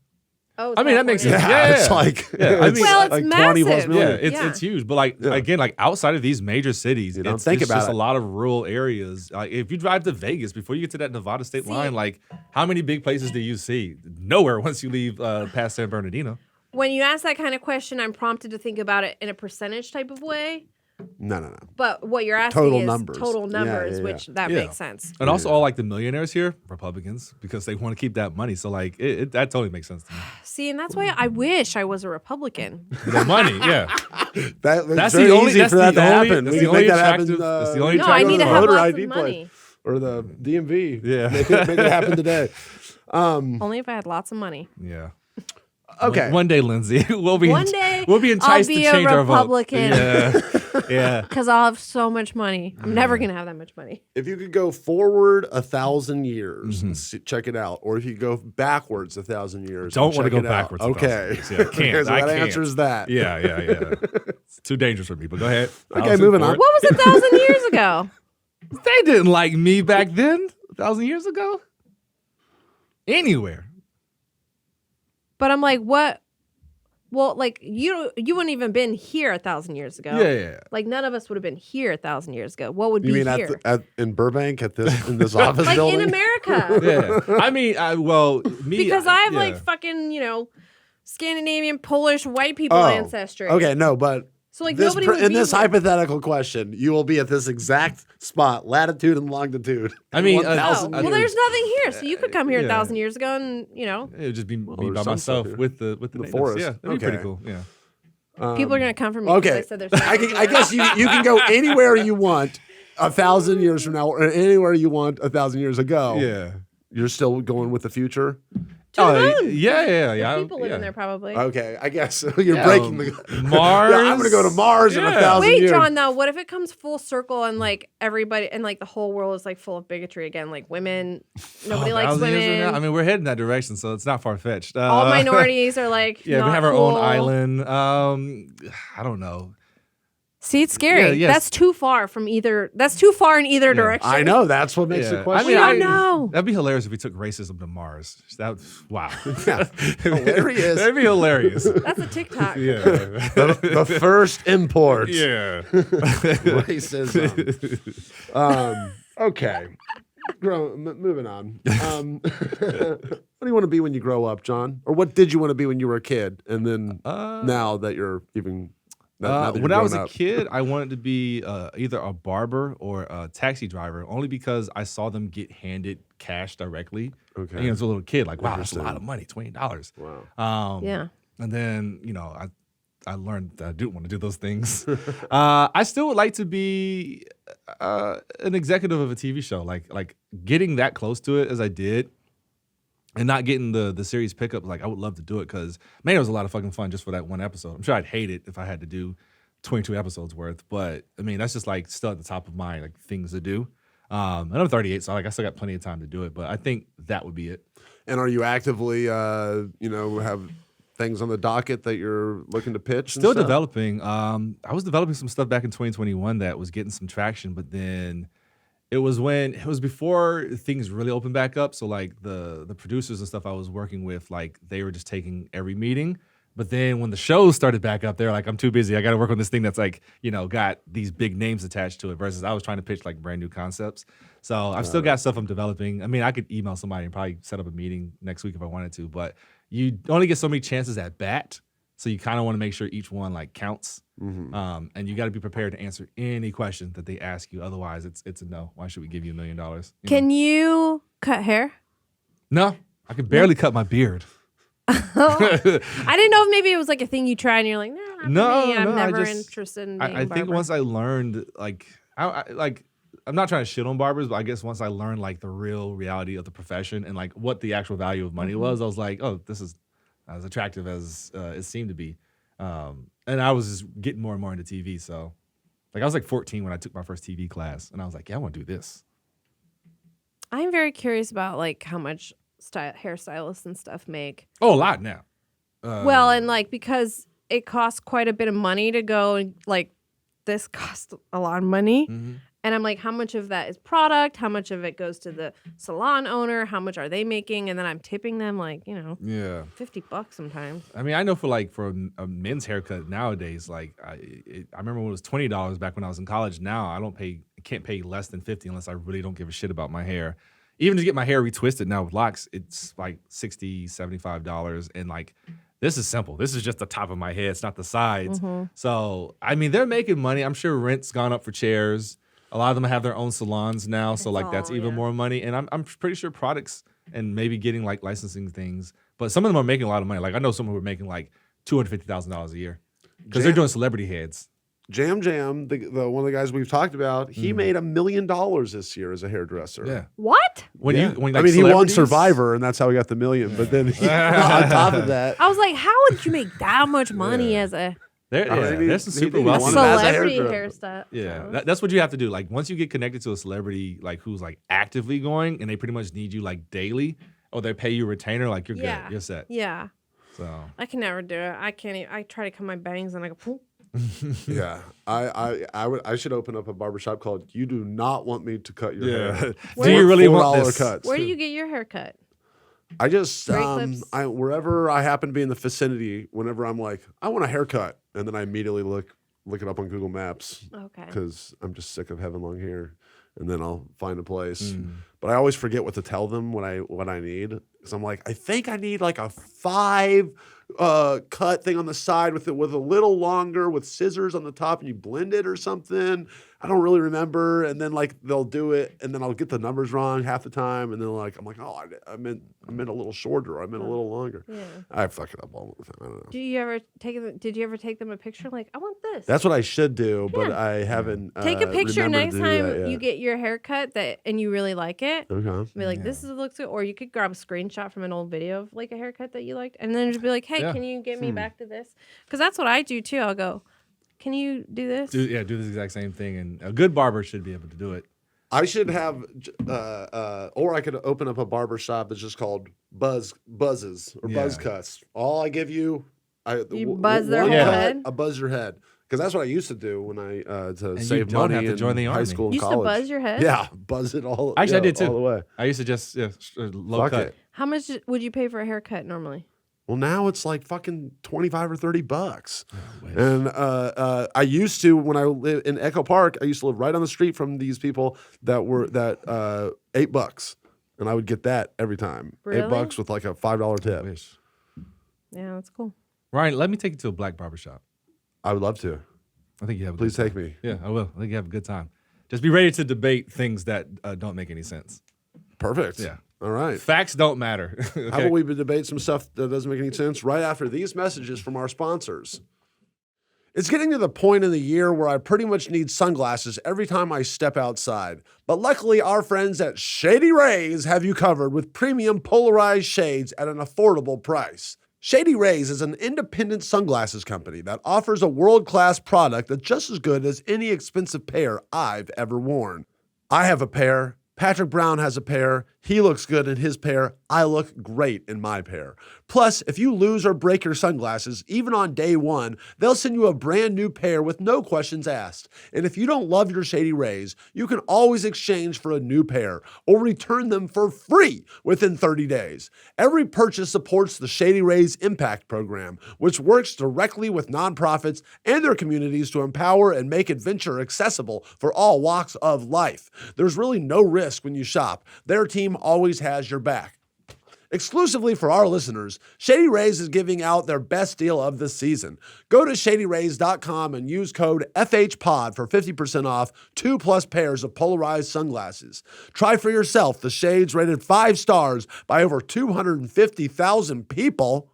Oh, I mean, that makes sense. Yeah, Yeah. it's like Yeah, I mean- Well, it's like 20 plus massive. million. Yeah, it's huge. But like again, like outside of these major cities, You don't it's think it's about just it. a lot of rural areas. Like, if you drive to Vegas before you get to that Nevada state line, like, how many big places do you see? Nowhere once you leave past San Bernardino. When you ask that kind of question, I'm prompted to think about it in a percentage type of way. No. But what you're asking Total is numbers. total Yeah, numbers, yeah, which that Yeah. makes sense. And also all like the millionaires here, Republicans, because they want to keep that money. So like that totally makes sense to me. See, and that's why I wish I was a Republican. The money, yeah. That's That's very the only. easy That's for that the to only. happen. That's We the can only make that happen. attractive. That's the only No, I attractive. need to the have voter lots ID of place. money. Or the DMV. Yeah. Make it happen today. Only if I had lots of money. Yeah. Okay. One day, Lindsay, we'll be One day, we'll be enticed I'll be to change a our vote. Republican. Yeah. Because I'll have so much money. I'm never going to have that much money. If you could go forward 1,000 years, and check it out, or if you could go backwards 1,000 years, Don't want to check go it out. backwards 1,000 Okay, years. Yeah, I can't. Okay, so I that can't. answers that. Yeah. It's too dangerous for me. But go ahead. Okay, moving on. What was 1,000 years ago? They didn't like me back then. 1,000 years ago. Anywhere. But I'm like, what? Well, like you wouldn't even been here 1,000 years ago. Yeah. Like none of us would have been here 1,000 years ago. What would You be mean here? in Burbank in this office like building? in America. Yeah. I mean, me Because I have yeah. like fucking, Scandinavian, Polish, white people ancestry. Okay, no, but So like nobody would in be this here. hypothetical question, you will be at this exact spot, latitude and longitude. I mean, 1,000 well, years. there's nothing here, so you could come here Yeah. 1,000 years ago, and it would just be me there's by some myself stuff here. with the natives. forest. Yeah, that'd be Okay. pretty cool. Yeah. people are gonna come for me. 'cause Okay, I said there's I guess you can go anywhere you want 1,000 years from now, or anywhere you want 1,000 years ago. Yeah. You're still going with the future? To the moon. Yeah. people living there probably. Okay, I guess you're Yeah, breaking the Mars. Yeah, I'm going to go to Mars in Yeah. 1,000 Wait, years. John, though, what if it comes full circle and like everybody and like the whole world is like full of bigotry again? Like women, nobody likes 1,000 years from women. now? I mean, we're heading that direction, so it's not far fetched. All minorities are like Yeah, not we have our cool. own island. I don't know. See, it's scary. Yeah, yes. That's too far from either. That's too far in either direction. I know, that's what makes Yeah. the question. We don't know. That'd be hilarious if we took racism to Mars. Wow. Hilarious. That'd be hilarious. That's a TikTok. Yeah. The first import. Yeah. Racism. Okay. Moving on. What do you want to be when you grow up, John? Or what did you want to be when you were a kid? And then now that you're even... now that you're when I was grown a up. kid, I wanted to be either a barber or a taxi driver, only because I saw them get handed cash directly. Okay. And, as a little kid, like, wow, that's a Interesting. lot of money, $20. Wow. Yeah. And then, I learned that I didn't want to do those things. I still would like to be an executive of a TV show, like getting that close to it as I did. And not getting the series pickup, like I would love to do it because, man, it was a lot of fucking fun just for that one episode. I'm sure I'd hate it if I had to do 22 episodes worth, but I mean, that's just like still at the top of my like things to do. And I'm 38, so like I still got plenty of time to do it, but I think that would be it. And are you actively, have things on the docket that you're looking to pitch? Still and stuff? developing. I was developing some stuff back in 2021 that was getting some traction, but then it was before things really opened back up. So like the producers and stuff I was working with, like they were just taking every meeting. But then when the shows started back up, they're like, I'm too busy. I got to work on this thing that's like, got these big names attached to it versus I was trying to pitch like brand new concepts. So I've still got stuff I'm developing. I mean, I could email somebody and probably set up a meeting next week if I wanted to, but you only get so many chances at bat. So you kind of want to make sure each one like counts. Mm-hmm. And you got to be prepared to answer any question that they ask you. Otherwise, it's a no. Why should we give you $1 million? Can you cut hair? No, I can barely cut my beard. I didn't know if maybe it was like a thing you tried and you're like, nah, not for me. I'm never interested in being I a think barber. once I learned, like, I'm not trying to shit on barbers, but I guess once I learned like the real reality of the profession and like what the actual value of money was, I was like, oh, this is as attractive as it seemed to be. And I was just getting more and more into TV. So like I was like 14 when I took my first TV class and I was like, yeah, I want to do this. I'm very curious about like how much hairstylists and stuff make. Oh, a lot now. Well, and like because it costs quite a bit of money to go and like this costs a lot of money. Mm-hmm. And I'm like, how much of that is product? How much of it goes to the salon owner? How much are they making? And then I'm tipping them like, Yeah. $50 sometimes. I mean, I know for a men's haircut nowadays, like I remember when it was $20 back when I was in college. Now I can't pay less than $50 unless I really don't give a shit about my hair. Even to get my hair retwisted now with locks, it's like $60, $75. And like, this is simple. This is just the top of my head. It's not the sides. Mm-hmm. So, I mean, they're making money. I'm sure rent's gone up for chairs. A lot of them have their own salons now. So like, that's even more money. And I'm pretty sure products and maybe getting like licensing things. But some of them are making a lot of money. Like I know some who are making like $250,000 a year because they're doing celebrity heads. Jam, the one of the guys we've talked about, he made $1 million this year as a hairdresser. Yeah. What? When Yeah. like, I mean, he won celebrities- Survivor, and that's how he got the $1 million. But then on top of that, I was like, how would you make that much money as a There's some super maybe wealthy. one of them as a celebrity hairdresser. hairstyle? Yeah, that's what you have to do. Like once you get connected to a celebrity, like who's like actively going, and they pretty much need you like daily, or they pay you a retainer, like you're Yeah. good, you're set. Yeah. So I can never do it. I can't. I try to cut my bangs and I go, poof. yeah, I should open up a barbershop called "You Do Not Want Me to Cut Your Hair." Do you really want $4 this? cuts. Where do you get your hair cut? I just Great clips. wherever I happen to be in the vicinity, whenever I'm like, I want a haircut, and then I immediately look it up on Google Maps. Okay. Because I'm just sick of having long hair, and then I'll find a place. But I always forget what to tell them what I need. Because I'm like, I think I need like a 5 cut thing on the side with a little longer with scissors on the top, and you blend it or something. I don't really remember. And then like they'll do it, and then I'll get the numbers wrong half the time, and then like I'm like, oh, I meant a little shorter, or I meant a little longer. Yeah. I fuck it up all the time. I don't know. Did you ever take them a picture? Like, I want this. That's what I should do, but I haven't. Take a picture remembered next to do time that yet. you get your haircut and you really like it. Okay. Be like, this looks good. Or you could grab a screenshot from an old video of like a haircut that you liked, and then just be like, hey, can you get me back to this? Because that's what I do too. I'll go, can you do this? Do this exact same thing, and a good barber should be able to do it. I should have, or I could open up a barber shop that's just called Buzzes or Buzz Cuts. All I give you, You buzz their whole head? I buzz your head. Because that's what I used to do when I to And save you don't money have to in join the high army. school and You used college. to buzz your head? Yeah, buzz it all. Actually, I did too. all the way. I used to just low Fuck cut. it. How much would you pay for a haircut normally? Well, now it's like fucking $25 or $30. And I used to, when I lived in Echo Park, I used to live right on the street from these people that were $8, and I would get that every time. Really? $8 with like a $5 tip. Wish. Yeah, that's cool. Ryan, let me take you to a black barbershop. I would love to. I think you have. Please take me. Yeah, I will. I think you have a good time. Just be ready to debate things that don't make any sense. Perfect. Yeah. All right. Facts don't matter. Okay? How about we debate some stuff that doesn't make any sense right after these messages from our sponsors? It's getting to the point in the year where I pretty much need sunglasses every time I step outside. But luckily, our friends at Shady Rays have you covered with premium polarized shades at an affordable price. Shady Rays is an independent sunglasses company that offers a world-class product that's just as good as any expensive pair I've ever worn. I have a pair. Patrick Brown has a pair. He looks good in his pair. I look great in my pair. Plus, if you lose or break your sunglasses, even on day one, they'll send you a brand new pair with no questions asked. And if you don't love your Shady Rays, you can always exchange for a new pair or return them for free within 30 days. Every purchase supports the Shady Rays Impact Program, which works directly with nonprofits and their communities to empower and make adventure accessible for all walks of life. There's really no risk when you shop. Their team always has your back. Exclusively for our listeners, Shady Rays is giving out their best deal of the season. Go to shadyrays.com and use code FHPOD for 50% off 2+ pairs of polarized sunglasses. Try for yourself the shades rated 5 stars by over 250,000 people.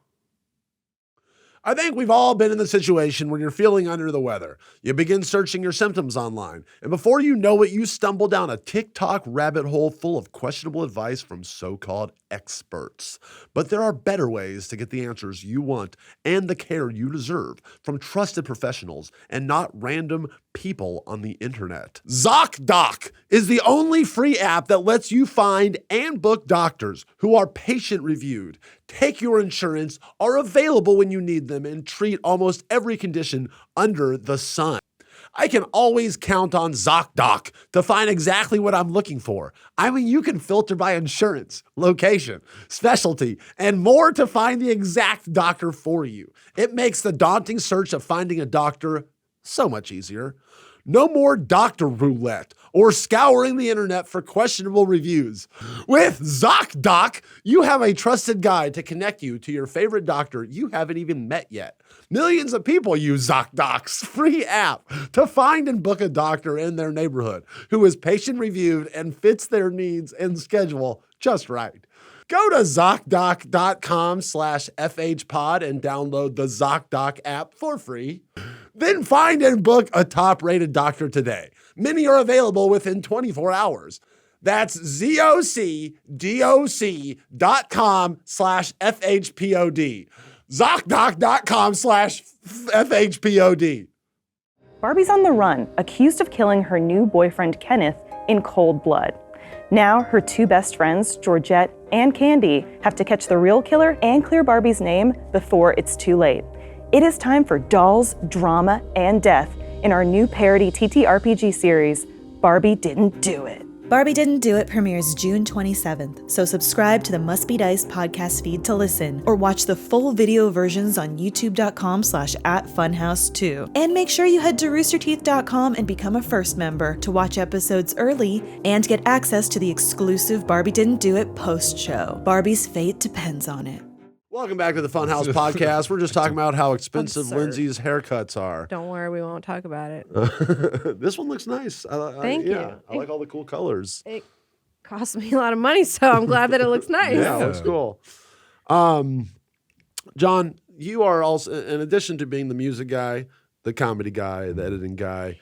I think we've all been in the situation when you're feeling under the weather. You begin searching your symptoms online, and before you know it, you stumble down a TikTok rabbit hole full of questionable advice from so-called experts. But there are better ways to get the answers you want and the care you deserve from trusted professionals and not random people on the internet. ZocDoc is the only free app that lets you find and book doctors who are patient-reviewed, take your insurance, are available when you need them, and treat almost every condition under the sun. I can always count on ZocDoc to find exactly what I'm looking for. I mean, you can filter by insurance, location, specialty, and more to find the exact doctor for you. It makes the daunting search of finding a doctor so much easier. No more doctor roulette or scouring the internet for questionable reviews. With ZocDoc, you have a trusted guide to connect you to your favorite doctor you haven't even met yet. Millions of people use ZocDoc's free app to find and book a doctor in their neighborhood who is patient-reviewed and fits their needs and schedule just right. Go to ZocDoc.com/FHPod and download the ZocDoc app for free. Then find and book a top-rated doctor today. Many are available within 24 hours. That's ZocDoc.com/FHPOD. ZocDoc.com/FHPOD. Barbie's on the run, accused of killing her new boyfriend Kenneth in cold blood. Now, her 2 best friends, Georgette and Candy, have to catch the real killer and clear Barbie's name before it's too late. It is time for dolls, drama, and death in our new parody TTRPG series, Barbie Didn't Do It. Barbie Didn't Do It premieres June 27th, so subscribe to the Must Be Diced podcast feed to listen, or watch the full video versions on youtube.com/@funhouse2. And make sure you head to roosterteeth.com and become a first member to watch episodes early and get access to the exclusive Barbie Didn't Do It post-show. Barbie's fate depends on it. Welcome back to the Funhaus Podcast. We're just talking about how expensive Absurd. Lindsay's haircuts are. Don't worry, we won't talk about it. This one looks nice. Thank you. I like all the cool colors. It cost me a lot of money, so I'm glad that it looks nice. Yeah, it looks cool. John, you are also, in addition to being the music guy, the comedy guy, the editing guy,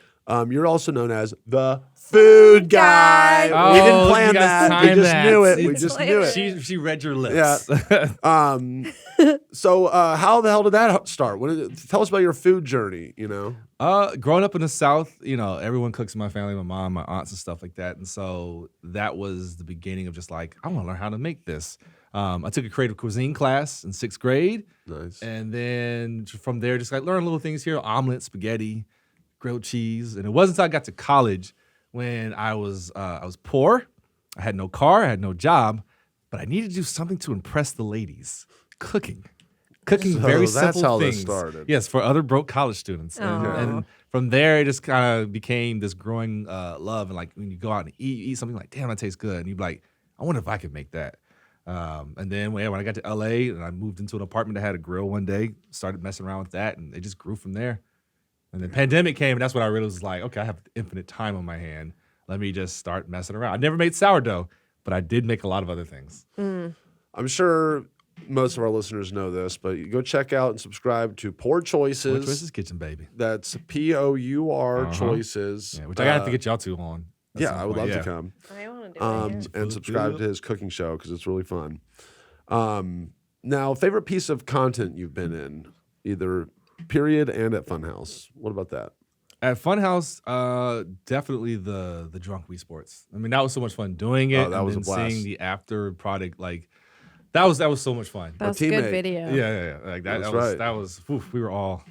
you're also known as the food guy. Oh, We didn't plan you guys that. We timed just that. knew it. It's We just knew it. She read your lips. Yeah. So how the hell did that start? Tell us about your food journey, you know? Growing up in the South, you know, everyone cooks in my family, my mom, my aunts and stuff like that. And so that was the beginning of just like, I want to learn how to make this. I took a creative cuisine class in 6th grade. Nice. And then from there, just like learn little things here, omelet, spaghetti, grilled cheese. And it wasn't until I got to college when I was poor. I had no car, I had no job, but I needed to do something to impress the ladies. Cooking So very that's simple how this things. started. Yes, for other broke college students. Aw. And from there, it just kind of became this growing love. And like when you go out and eat something like, damn, that tastes good. And you'd be like, I wonder if I could make that. And then when I got to LA and I moved into an apartment that had a grill one day, started messing around with that, and it just grew from there. And then pandemic came, and that's when I realized, like, okay, I have infinite time on my hand. Let me just start messing around. I never made sourdough, but I did make a lot of other things. I'm sure most of our listeners know this, but you go check out and subscribe to Poor Choices. Poor Choices Kitchen, baby. That's POUR Choices. Yeah, which I have to get y'all two on. at Yeah, some I would point. love to come. I want to do it. And subscribe to his cooking show because it's really fun. Now, favorite piece of content you've been in, either period and at Funhaus. What about that? At Funhaus, definitely the drunk Wii Sports. I mean, that was so much fun doing it. Oh, that and was then a blast. seeing the after product, like that was so much fun. That was a good teammate. video. Yeah. Like That's right. that was we were all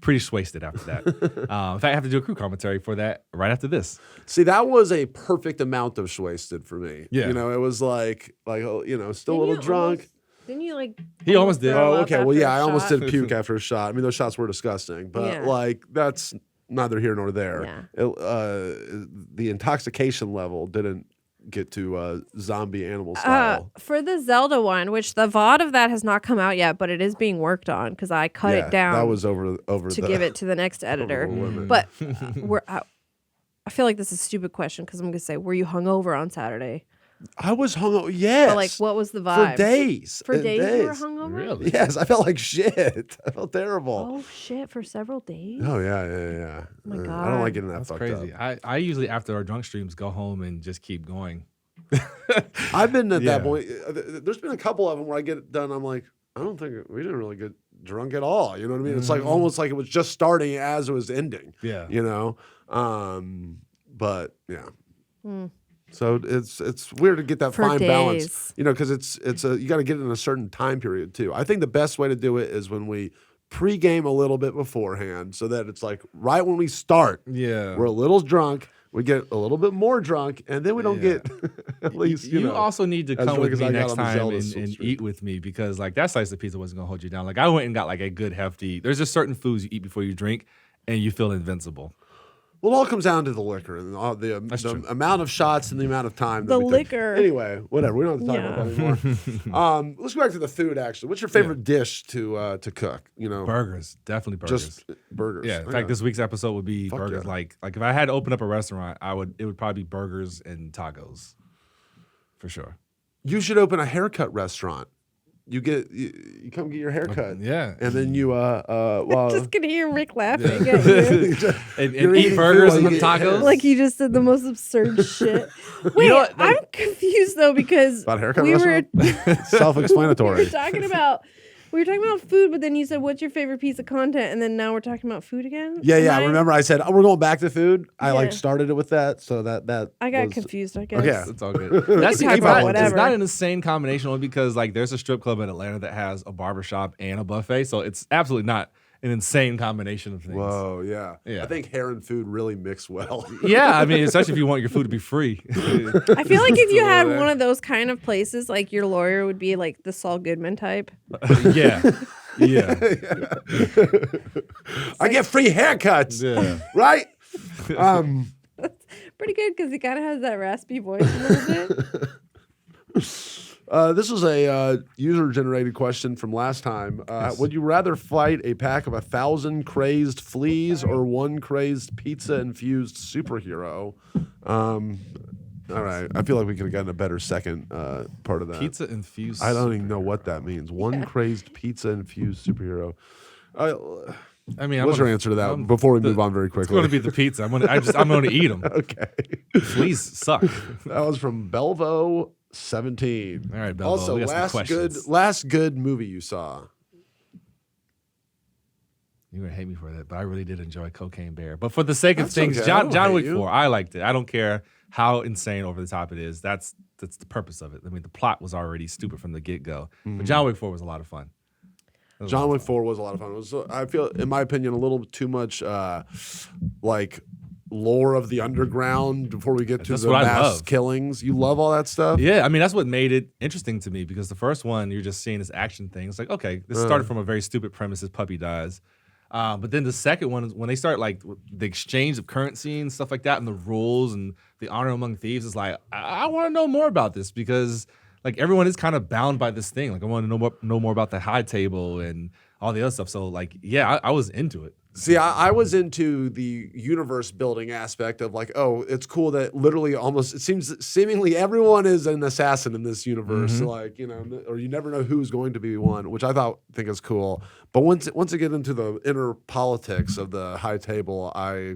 pretty wasted after that. In fact, I have to do a crew commentary for that right after this. See, that was a perfect amount of wasted for me. Yeah. You know, it was like still a Didn't little you drunk. Didn't you like? He almost did. throw Oh, up okay. Well, after yeah, a I almost shot? did puke after a shot. I mean, those shots were disgusting, but Yeah. like that's neither here nor there. Yeah. The intoxication level didn't get to zombie animal style. For the Zelda one, which the VOD of that has not come out yet, but it is being worked on because I cut Yeah, it down. That was over to give it to the next editor. the limit. But I feel like this is a stupid question because I'm gonna say, were you hungover on Saturday? I was hungover. Yes. But like, what was the vibe? For days. For and days you were hungover? Really? Yes, I felt like shit. I felt terrible. Oh shit! For several days. Oh yeah. Oh my I don't God. like getting that That's fucked crazy. up. I usually after our drunk streams go home and just keep going. I've been at Yeah. that point. There's been a couple of them where I get it done. I'm like, I don't think we didn't really get drunk at all. You know what I mean? It's like almost like it was just starting as it was ending. Yeah. You know. But yeah. So it's weird to get that For fine balance, days. you know, because you got to get it in a certain time period too. I think the best way to do it is when we pregame a little bit beforehand, so that it's like right when we start, Yeah. we're a little drunk, we get a little bit more drunk, and then we don't Yeah. get at least you know. also need to as come drunk with as me I got next on the time Zelda and streak. eat with me because like that slice of pizza wasn't gonna hold you down. Like I went and got like a good hefty. There's just certain foods you eat before you drink, and you feel invincible. Well, it all comes down to the liquor and all the true. amount of shots and the amount of time. That The we took. liquor. Anyway, whatever. We don't have to talk about that anymore. Let's go back to the food. Actually, what's your favorite dish to cook? You know, Burgers, definitely burgers. just burgers. Yeah, in Okay. fact, this week's episode would be Fuck burgers. yeah. Like if I had to open up a restaurant, it would probably be burgers and tacos, for sure. You should open a haircut restaurant. You come get your haircut. Yeah. And then you well, Just can hear Rick laughing at you. And You're eat eating burgers food and while you get- tacos. Like you just said the most absurd shit. Wait, know what? I'm confused though because About haircut we were restaurant? we were self-explanatory. talking about food, but then you said what's your favorite piece of content, and then now we're talking about food again. Yeah, Am yeah. I- Remember, I said we're going back to food. I like Yeah. started it with that, so that I got was- confused. I guess. Okay. It's all good. That's talk it's about not, whatever. it's not an insane combination only because like there's a strip club in Atlanta that has a barbershop and a buffet, so it's absolutely not an insane combination of things. Whoa, yeah. Yeah. I think hair and food really mix well. Yeah, I mean, especially if you want your food to be free. I feel like if you had one of those kind of places, like your lawyer would be like the Saul Goodman type. Yeah. I get free haircuts. Yeah. Right? Pretty good because he kind of has that raspy voice a little bit. This was a user-generated question from last time. Would you rather fight a pack of 1,000 crazed fleas or one crazed pizza-infused superhero? All right. I feel like we could have gotten a better second part of that. Pizza-infused I don't even know what that means. One crazed pizza-infused superhero. I mean, what's your answer to that before we move on very quickly? It's going to be the pizza. I'm going to eat them. Okay. Fleas suck. That was from Belvo 17. All right, Belvo. Also, we got some questions. last good movie you saw. You're going to hate me for that, but I really did enjoy Cocaine Bear. But for the sake of That's things, okay. I don't John hate Wick you. 4, I liked it. I don't care how insane over the top it is. That's the purpose of it. I mean, the plot was already stupid from the get-go. But John Wick 4 was a lot of fun. John Wick 4 was a lot of fun. It was, I feel, in my opinion, a little too much like lore of the underground before we get to That's the what I mass love. killings. You love all that stuff? Yeah, I mean, that's what made it interesting to me because the first one, you're just seeing this action thing. It's like, okay, this started from a very stupid premise. His puppy dies. But then the second one is when they start like the exchange of currency and stuff like that and the rules and the honor among thieves. It's like, I want to know more about this because like everyone is kind of bound by this thing. Like I want to know more about the high table and all the other stuff. So like, yeah, I was into it. See, I was into the universe building aspect of like, oh, it's cool that literally almost it seems seemingly everyone is an assassin in this universe, like or you never know who's going to be one, which I think is cool. But once you get into the inner politics of the high table, I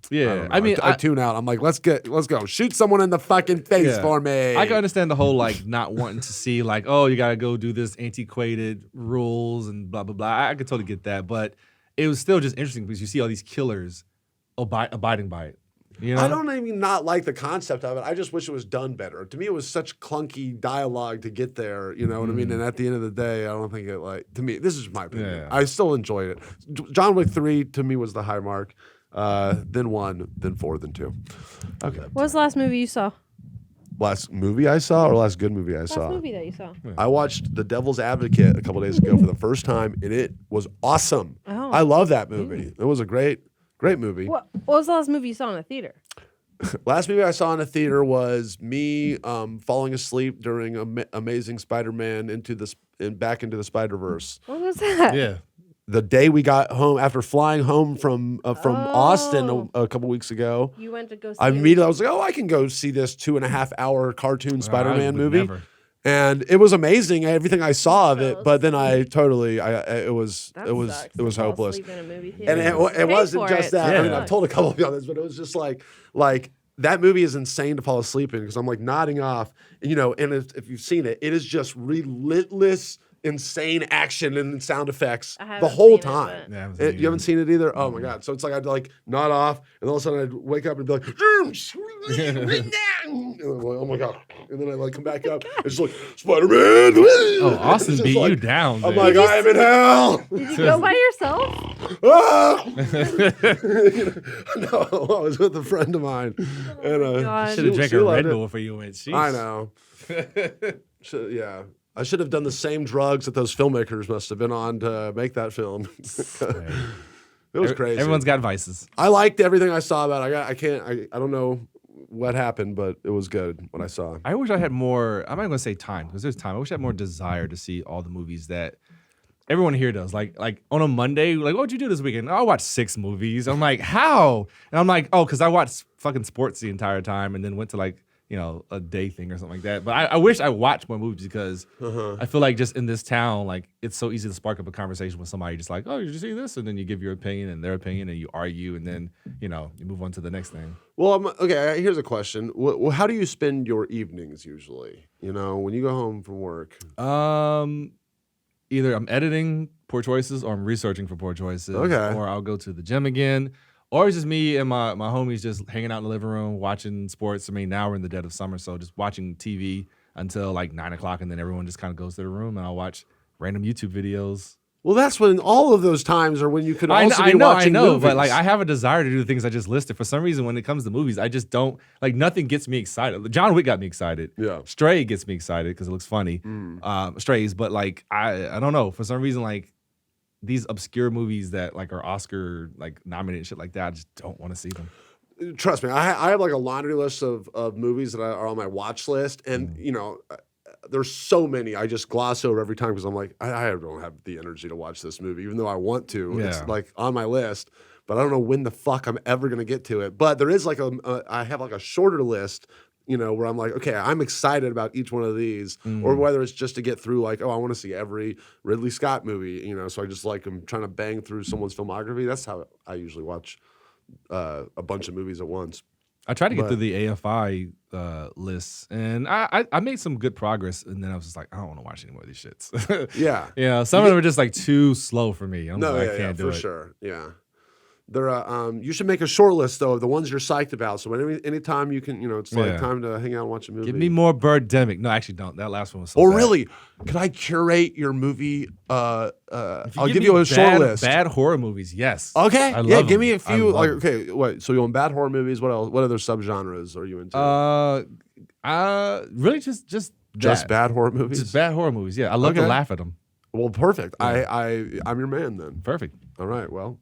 tune out. I'm like, let's go shoot someone in the fucking face for me. I can understand the whole like not wanting to see like, oh, you gotta go do this antiquated rules and blah blah blah. I could totally get that, but it was still just interesting because you see all these killers abiding by it. You know? I don't even not like the concept of it. I just wish it was done better. To me, it was such clunky dialogue to get there. You know what I mean? And at the end of the day, I don't think it to me, this is my opinion. Yeah. I still enjoyed it. John Wick 3 to me was the high mark. Then 1, then 4, then 2. Okay. What was the last movie you saw? Last movie I saw or last good movie I saw? Last movie that you saw. I watched The Devil's Advocate a couple days ago for the first time, and it was awesome. Oh. I love that movie. It was a great movie. What was the last movie you saw in a theater? Last movie I saw in a theater was me falling asleep during Amazing Spider-Man back into the Spider-Verse. What was that? Yeah. The day we got home after flying home from Austin a couple weeks ago, You went to go see I it? immediately was like, oh, I can go see this 2.5 hour cartoon Spider-Man would movie. never. And it was amazing, everything I saw of it. Fell But then asleep. it was That it sucks, was to fall hopeless. asleep in a movie And theater. it wasn't Pay for just it. that. I mean, Yeah. I've told a couple of you on this, but it was just like that movie is insane to fall asleep in because I'm like nodding off, and if you've seen it, it is just relentless, insane action and sound effects I the haven't whole seen it, time. but- Yeah, I haven't seen You haven't seen it either? Oh my God. So it's like I'd like nod off, and all of a sudden I'd wake up and be like, and I'm like, oh my God. And then I like come back up. It's like, Spider-Man. Oh, Austin It's beat just you like, down. I'm man. like, I am in hell. Did you go by yourself? Ah! No, I was with a friend of mine. And God. Should have drank she a loved Red it. Bull before you went. Jeez. I know. Yeah. I should have done the same drugs that those filmmakers must have been on to make that film. It was crazy. Everyone's got vices. I liked everything I saw about it. I don't know what happened, but it was good what I saw. I wish I had more. I'm not going to say time because there's time. I wish I had more desire to see all the movies that everyone here does. Like on a Monday, like, what'd you do this weekend? Oh, I watched 6 movies. I'm like, how? And I'm like, oh, because I watched fucking sports the entire time and then went to like, a day thing or something like that. But I wish I watched more movies because I feel like just in this town, like it's so easy to spark up a conversation with somebody just like, oh, did you see this? And then you give your opinion and their opinion and you argue and then, you move on to the next thing. Well, okay, here's a question. How do you spend your evenings usually? When you go home from work? Either I'm editing Poor Choices or I'm researching for Poor Choices. Okay. Or I'll go to the gym again. Or it's just me and my homies just hanging out in the living room watching sports. I mean, now we're in the dead of summer, so just watching TV until like 9 o'clock, and then everyone just kind of goes to their room, and I'll watch random YouTube videos Well, that's when all of those times are when you could also be watching movies. But like I have a desire to do the things I just listed. For some reason, when it comes to movies, I just don't like. Nothing gets me excited. John Wick got me excited. Yeah. Stray gets me excited because it looks funny. Strays, but like I don't know. For some reason, like these obscure movies that like are Oscar like nominated and shit like that, I just don't want to see them. Trust me, I have like a laundry list of movies that are on my watch list, and there's so many I just gloss over every time because I'm like, I don't have the energy to watch this movie, even though I want to. Yeah. It's like on my list, but I don't know when the fuck I'm ever gonna get to it. But there is like I have like a shorter list, where I'm like, okay, I'm excited about each one of these, or whether it's just to get through like, I want to see every Ridley Scott movie, so I just like I'm trying to bang through someone's filmography. That's how I usually watch a bunch of movies at once. I tried to get through the AFI lists, and I made some good progress, and then I was just like, I don't want to watch any more of these shits. Yeah. Some of them are just like too slow for me. I can't do for it. sure. Yeah. There, you should make a short list though of the ones you're psyched about. So anytime you can, it's like time to hang out and watch a movie. Give me more Birdemic. No, actually, don't. That last one was so bad. Really? Could I curate your movie? I'll give you a short list. Bad horror movies, yes. Okay. I love give me them. a few. I love them. Okay, wait. So you want bad horror movies? What else? What other subgenres are you into? Really just bad horror movies. Just bad horror movies. Yeah, I love to laugh at them. Well, perfect. I'm your man then. Perfect. All right. Well,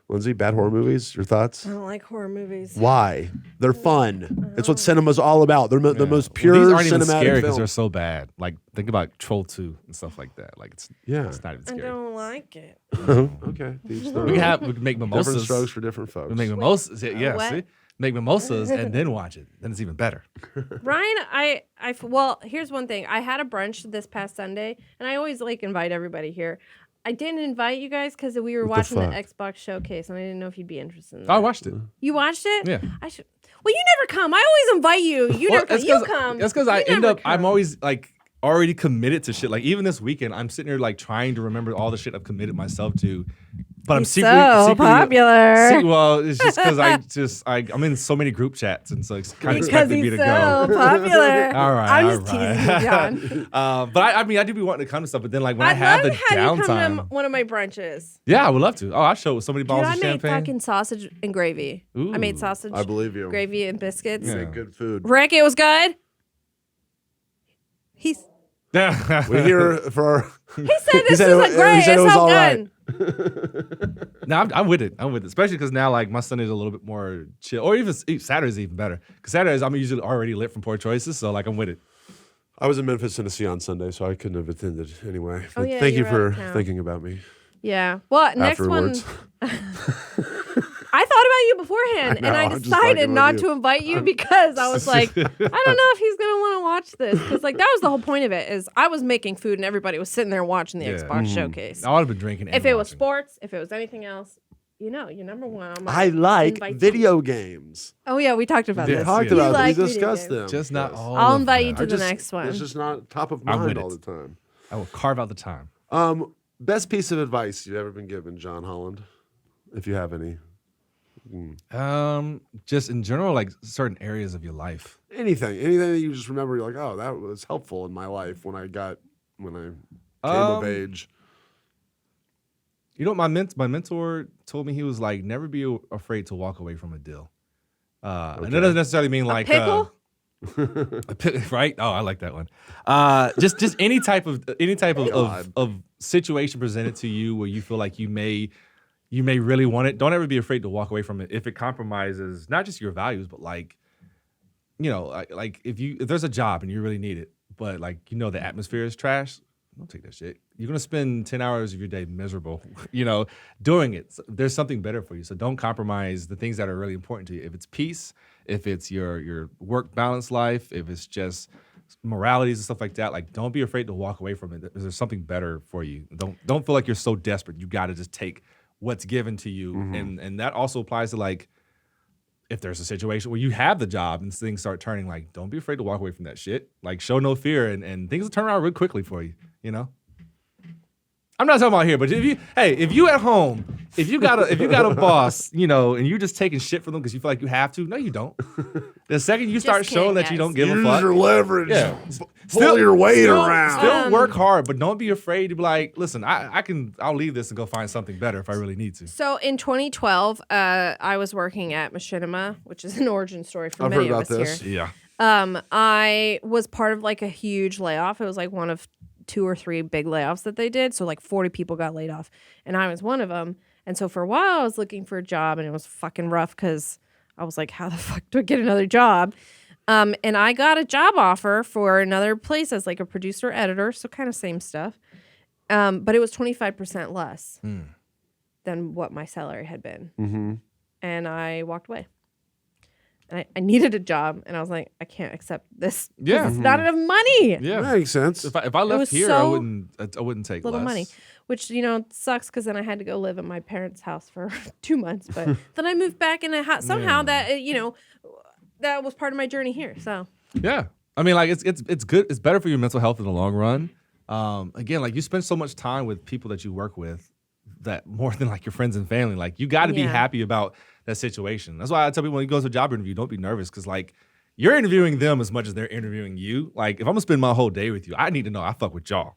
Lindsay, bad horror movies. Your thoughts? I don't like horror movies. Why? They're fun. It's what cinema's all about. They're the most pure these aren't even cinematic scary because film. they're so bad. Like think about Troll 2 and stuff like that. Like it's not even I scary. don't like it. Okay. We can make mimosas. Different strokes for different folks. We make mimosas. Yeah, what? see? Make mimosas and then watch it. Then it's even better. Ryan, well, here's one thing. I had a brunch this past Sunday, and I always invite everybody here. I didn't invite you guys because we were watching the Xbox showcase, and I didn't know if you'd be interested in that. I watched it. You watched it? Yeah. I should. Well, you never come. I always invite you. You never come. You come. That's because I end up. I'm always already committed to shit. Like even this weekend, I'm sitting here trying to remember all the shit I've committed myself to. But I'm secretly popular. Well, it's just because I'm in so many group chats, and so it's kind of expected me to go. Popular. All right, I'm just teasing you, John. But I do be wanting to come to stuff. But then when I I'd have the love to have you come downtime, to one of my brunches. yeah, I would love to. Oh, I'll show so many bottles Dude, of I made champagne. fucking sausage and gravy. I made sausage. I believe you. Gravy and biscuits. You make good food. Rick, it was good. We're here for. He said this isn't great. It's so good. No, I'm with it. Especially because now my Sunday's a little bit more chill, or even Saturday's even better. Because Saturdays I'm usually already lit from Poor Choices, so I'm with it. I was in Memphis, Tennessee on Sunday, so I couldn't have attended anyway. Oh, yeah, thank you you were for out of town. thinking about me. Yeah. Well, next Afterwards. one. I thought about you beforehand, and I I'm just decided fucking not with to you. invite you because I was like, I don't know if he's gonna want to watch this because that was the whole point of it. Is I was making food and everybody was sitting there watching the Xbox showcase. I would have been drinking. If it was sports, if it was anything else, you're number one. I like video games. Oh yeah, we talked about We this. talked You about like them. We video discussed games. them. Just not Yes. all. I'll of invite them. you to the next one. It's just not top of I'm mind with all it. the time. I will carve out the time. Best piece of advice you've ever been given, John Holland, if you have any. Just in general, certain areas of your life. Anything that you just remember, you're like, oh, that was helpful in my life when I came of age. You know, my mentor told me, he was like, never be afraid to walk away from a deal. And that doesn't necessarily mean pickle? Right? Oh, I like that one. Just any type of situation presented to you where you feel like you may really want it. Don't ever be afraid to walk away from it if it compromises not just your values, but if there's a job and you really need it, but the atmosphere is trash. Don't take that shit. You're gonna spend 10 hours of your day miserable, doing it. So there's something better for you. So don't compromise the things that are really important to you. If it's peace, if it's your work balance life, if it's just moralities and stuff like that, don't be afraid to walk away from it. There's something better for you. Don't feel like you're so desperate. You got to just take what's given to you, and that also applies to if there's a situation where you have the job and things start turning, don't be afraid to walk away from that shit. Show no fear, and things will turn around real quickly for you. I'm not talking about here, but if you at home, if you got a boss, and you're just taking shit from them because you feel like you have to, no, you don't. The second you start showing that you don't give a fuck, use your leverage. Yeah. Pull your weight around. Still work hard, but don't be afraid to be like, listen, I'll leave this and go find something better if I really need to. So in 2012, I was working at Machinima, which is an origin story for I've many heard of about us this. here. Yeah. I was part of like a huge layoff. It was like one of 2 or 3 big layoffs that they did. So like 40 people got laid off, and I was one of them. And so for a while, I was looking for a job, and it was fucking rough because I was like, how the fuck do I get another job? And I got a job offer for another place as like a producer editor, so kind of same stuff. But it was 25% less than what my salary had been. Mm-hmm. And I walked away. And I needed a job, and I was like, I can't accept this. Yeah. It's not enough money. Yeah. That makes sense. If I left was here, so I wouldn't take Little less. money, which, sucks because then I had to go live at my parents' house for 2 months. But then I moved back in a house. Somehow that, that was part of my journey here. So Yeah. I mean, like, it's good. It's better for your mental health in the long run. Again, like, you spend so much time with people that you work with that more than like your friends and family. Like, you got to be happy about that situation. That's why I tell people when you go to a job interview, don't be nervous because like you're interviewing them as much as they're interviewing you. Like, if I'm gonna spend my whole day with you, I need to know I fuck with y'all.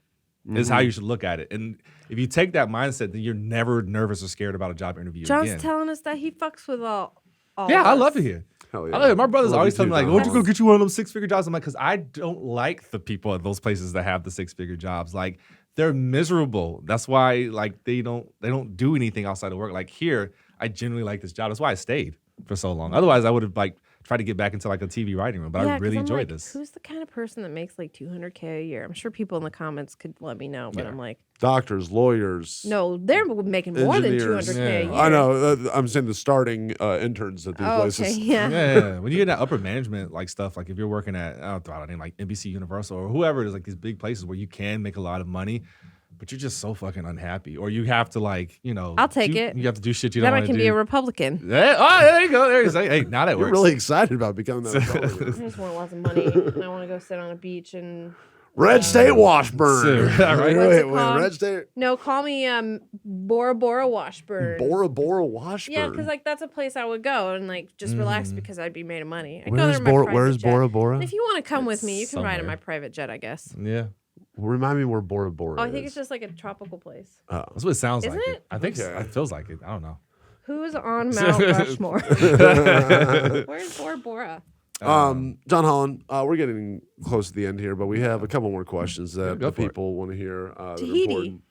Is how you should look at it. And if you take that mindset, then you're never nervous or scared about a job interview John's again. telling us that he fucks with all Yeah, I of love us. it here. Hell yeah. I love it. My brother's Love always you telling me too, like, John. "Why don't you go get you one of them 6-figure jobs?" I'm like, because I don't like the people at those places that have the 6-figure jobs. Like, they're miserable. That's why like they don't do anything outside of work. Like here, I genuinely like this job. That's why I stayed for so long. Otherwise, I would have like tried to get back into like a TV writing room. But I 'cause really I'm enjoyed like, this. Who's the kind of person that makes like $200K a year? I'm sure people in the comments could let me know, but I'm like, Doctors, lawyers. no, they're making more than Engineers. 200K a Yeah. year. I know. I'm saying the starting interns at these Oh, places. okay, yeah. Yeah, when you get that upper management like stuff, like if you're working at I don't throw out a name like NBC Universal or whoever it is, like these big places where you can make a lot of money, but you're just so fucking unhappy, or you have to like I'll take it. You have to do shit you Then don't I want to can do. be a Republican. Oh, there you go. There you go. Hey, now that You're works. really excited about becoming that. I Republican. just want lots of money, and I want to go sit on a beach and Red State Washburn. So, right. What's it Wait, called? Red State no, call me Bora Bora Washburn. Bora Bora Washburn. Yeah, because like that's a place I would go and like just relax because I'd be made of money. I'd go Where's there in my Bora? private Where's jet. Bora Bora? And if you want to come with me, you can ride in somewhere. my private jet, I guess. Yeah, Remind me where Bora Bora Oh, is. I think it's just like a tropical place. that's what it sounds Isn't like. it? I think Okay. it feels like it. I don't know. Who's on Mount Rushmore? Where's Bora Bora? John Holland, we're getting close to the end here, but we have a couple more questions that go the for it. people want to hear. that are Tahiti. important.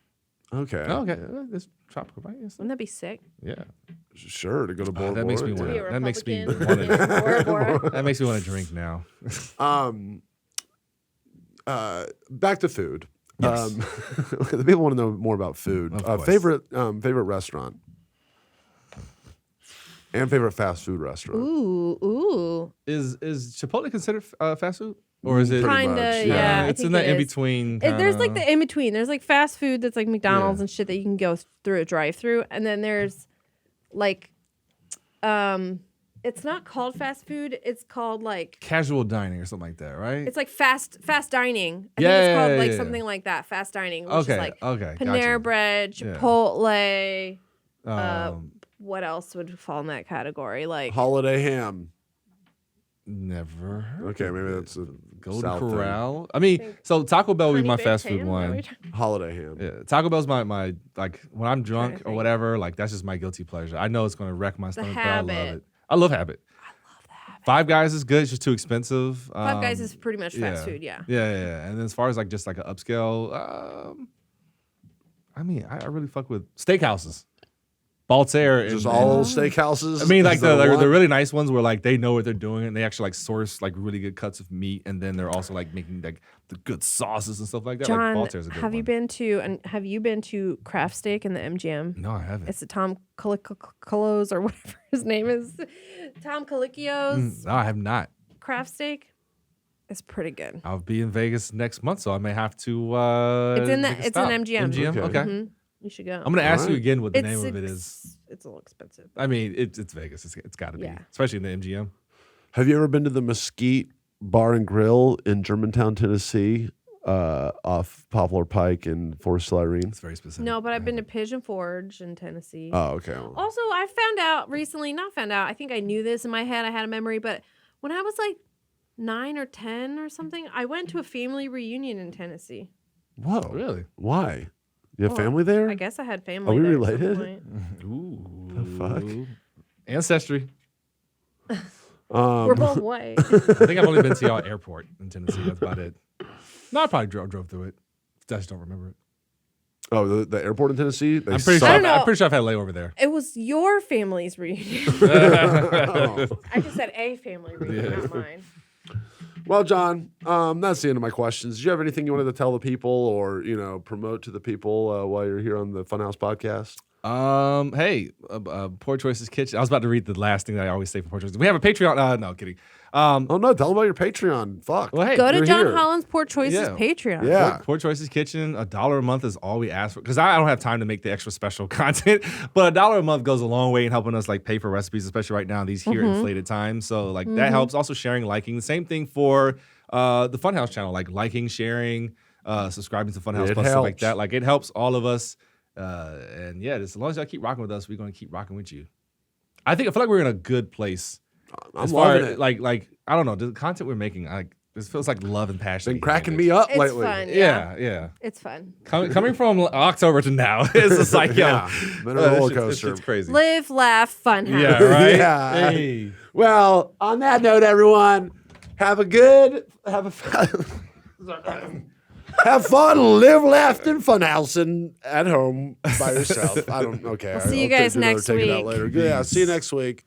Okay. Oh, okay, it's tropical, right? Yes. Wouldn't that be sick? Yeah, Sure, to go to Bora that makes me Bora. wanna- Be a that makes me Republican wanna- in Bora Bora. that makes me want to drink now. Back to food. Yes. The people want to know more about food. Of course. Favorite restaurant and favorite fast food restaurant. Ooh. Is Chipotle considered fast food, or is it? Pretty Kinda, much, yeah. I it's think in that it in is. between. There's like the in between. There's like fast food that's like McDonald's Yeah. and shit that you can go through a drive-through, and then there's like, it's not called fast food. It's called like casual dining or something like that, right? it's like fast dining. I think Yeah, it's called yeah, like yeah. something like that. Fast dining, which Okay, is like okay, Panera gotcha. Bread, Yeah. Chipotle. Um, What else would fall in that category? Like Holiday Ham. never. Heard Okay, of maybe it. that's a Golden South thing. Corral. I mean, so Taco Bell would be my honey-baked fast food ham, is that what you're one. talking- Holiday Ham. Yeah, Taco Bell's my like when I'm drunk or think. whatever. Like that's just my guilty pleasure. I know it's gonna wreck my stomach, but I love Habit. it. I love Habit. Five Guys is good. It's just too expensive. Five Guys is pretty much fast food, yeah. Yeah. And then as far as like just like an upscale, I mean, I really fuck with steakhouses. Baltair. and- Just all and- steakhouses. I mean, like Is that the one? really nice ones where like they know what they're doing and they actually like source like really good cuts of meat, and then they're also like making like the good sauces and stuff like that. John, like Baltair's a good have you one. have you been to Craft Steak in the MGM? No, I haven't. It's the Tom Colicchio's or whatever his name is. Tom Colicchio's No, I have not. Craft Steak. It's pretty good. I'll be in Vegas next month, so I may have to. It's in make a it's stop. in MGM. MGM, Okay. okay. Mhm. You should go. I'm gonna ask you Alright. again what the name of it is. It's a little expensive. I mean, it's Vegas. It's got to be, Yeah. especially in the MGM. Have you ever been to the Mesquite Bar and Grill in Germantown, Tennessee? off Poplar Pike and Forest Hill Irene? It's very specific. No, but I've been to Pigeon Forge in Tennessee. Oh, okay. Also, I found out recently, I think I knew this in my head. I had a memory, but when I was like 9 or 10 or something, I went to a family reunion in Tennessee. Whoa. Really? Why? You have family there? I guess I had family. Are we there at some related? point. Ooh. The fuck? Ancestry. We're both white. I think I've only been to y'all airport in Tennessee. That's about it. No, I probably drove through it. I just don't remember it. Oh, the airport in Tennessee? I'm pretty sure I've had layover there. It was your family's reunion. I just said a family reunion, not mine. Well, John, that's the end of my questions. Did you have anything you wanted to tell the people or, promote to the people while you're here on the Funhaus Podcast? Hey, Poor Choices Kitchen. I was about to read the last thing that I always say for Poor Choices. We have a Patreon. No, kidding. Oh, no, tell them about your Patreon. Fuck. Well, hey, Go to John here. Holland's Poor Choices Patreon. Yeah. Poor Choices Kitchen, $1 a month is all we ask for. Because I don't have time to make the extra special content, but $1 a month goes a long way in helping us pay for recipes, especially right now in these here inflated times. So that helps. Also sharing, liking. The same thing for the Funhaus channel, liking, sharing, subscribing to Funhaus Plus, stuff like that. It helps all of us. And yeah, as long as y'all keep rocking with us, we're going to keep rocking with you. I feel like we're in a good place. I'm loving it. I don't know, the content we're making, this feels like love and passion. Been cracking me up It's lately. fun. Yeah. It's fun. Coming from October to now, it's just been a roller coaster. It's crazy. Live, laugh, fun house. Yeah, right? Yeah. Hey. Well, on that note, everyone, have fun, live, laugh, and funhousing at home by yourself. Okay. See you guys next Take it out week. later. Yeah, see you next week.